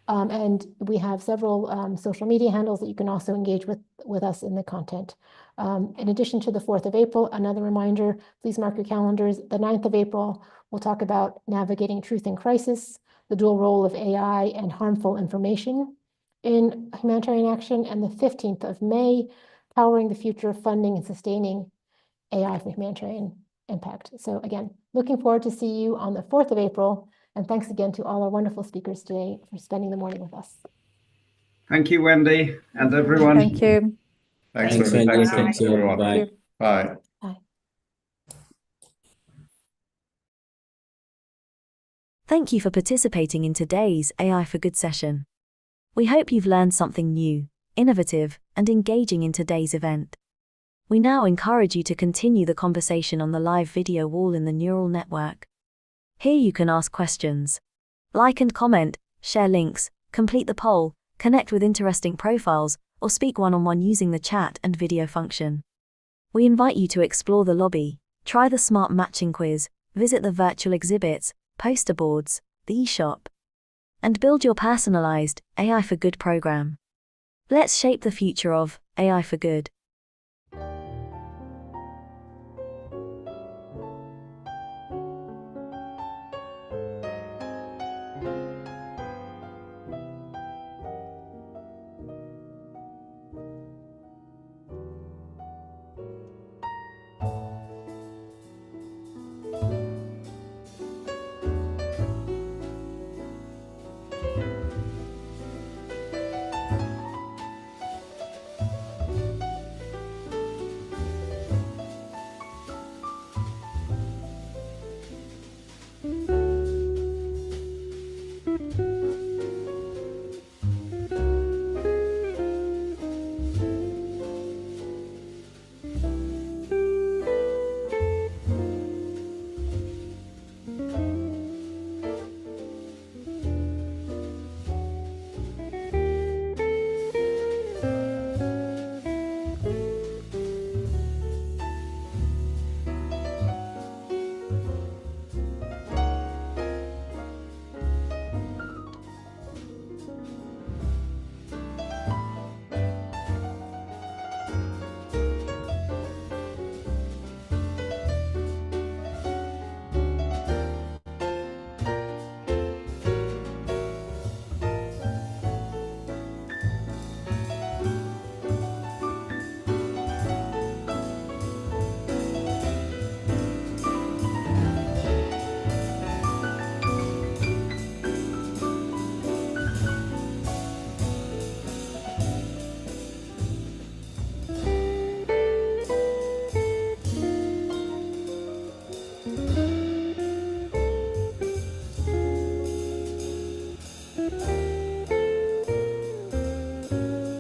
And we have several social media handles that you can also engage with us in the content. In addition to the 4th of April, another reminder, please mark your calendars. The 9th of April, we'll talk about navigating truth in crisis, the dual role of AI and harmful information in humanitarian action, and the 15th of May, powering the future of funding and sustaining AI for humanitarian impact. So again, looking forward to see you on the 4th of April. And thanks again to all our wonderful speakers today for spending the morning with us. Thank you, Wendy, and everyone. Thank you. Thanks, Thanks, Wendy. Wendy. Thanks, Thanks, everyone. Bye. Bye. Bye. Thank you for participating in today's AI for Good session. We hope you've learned something new, innovative, and engaging in today's event. We now encourage you to continue the conversation on the live video wall in the neural network. Here you can ask questions, like and comment, share links, complete the poll, connect with interesting profiles, or speak one-on-one using the chat and video function. We invite you to explore the lobby, try the smart matching quiz, visit the virtual exhibits, poster boards, the eShop, and build your personalized AI for Good program. Let's shape the future of AI for Good.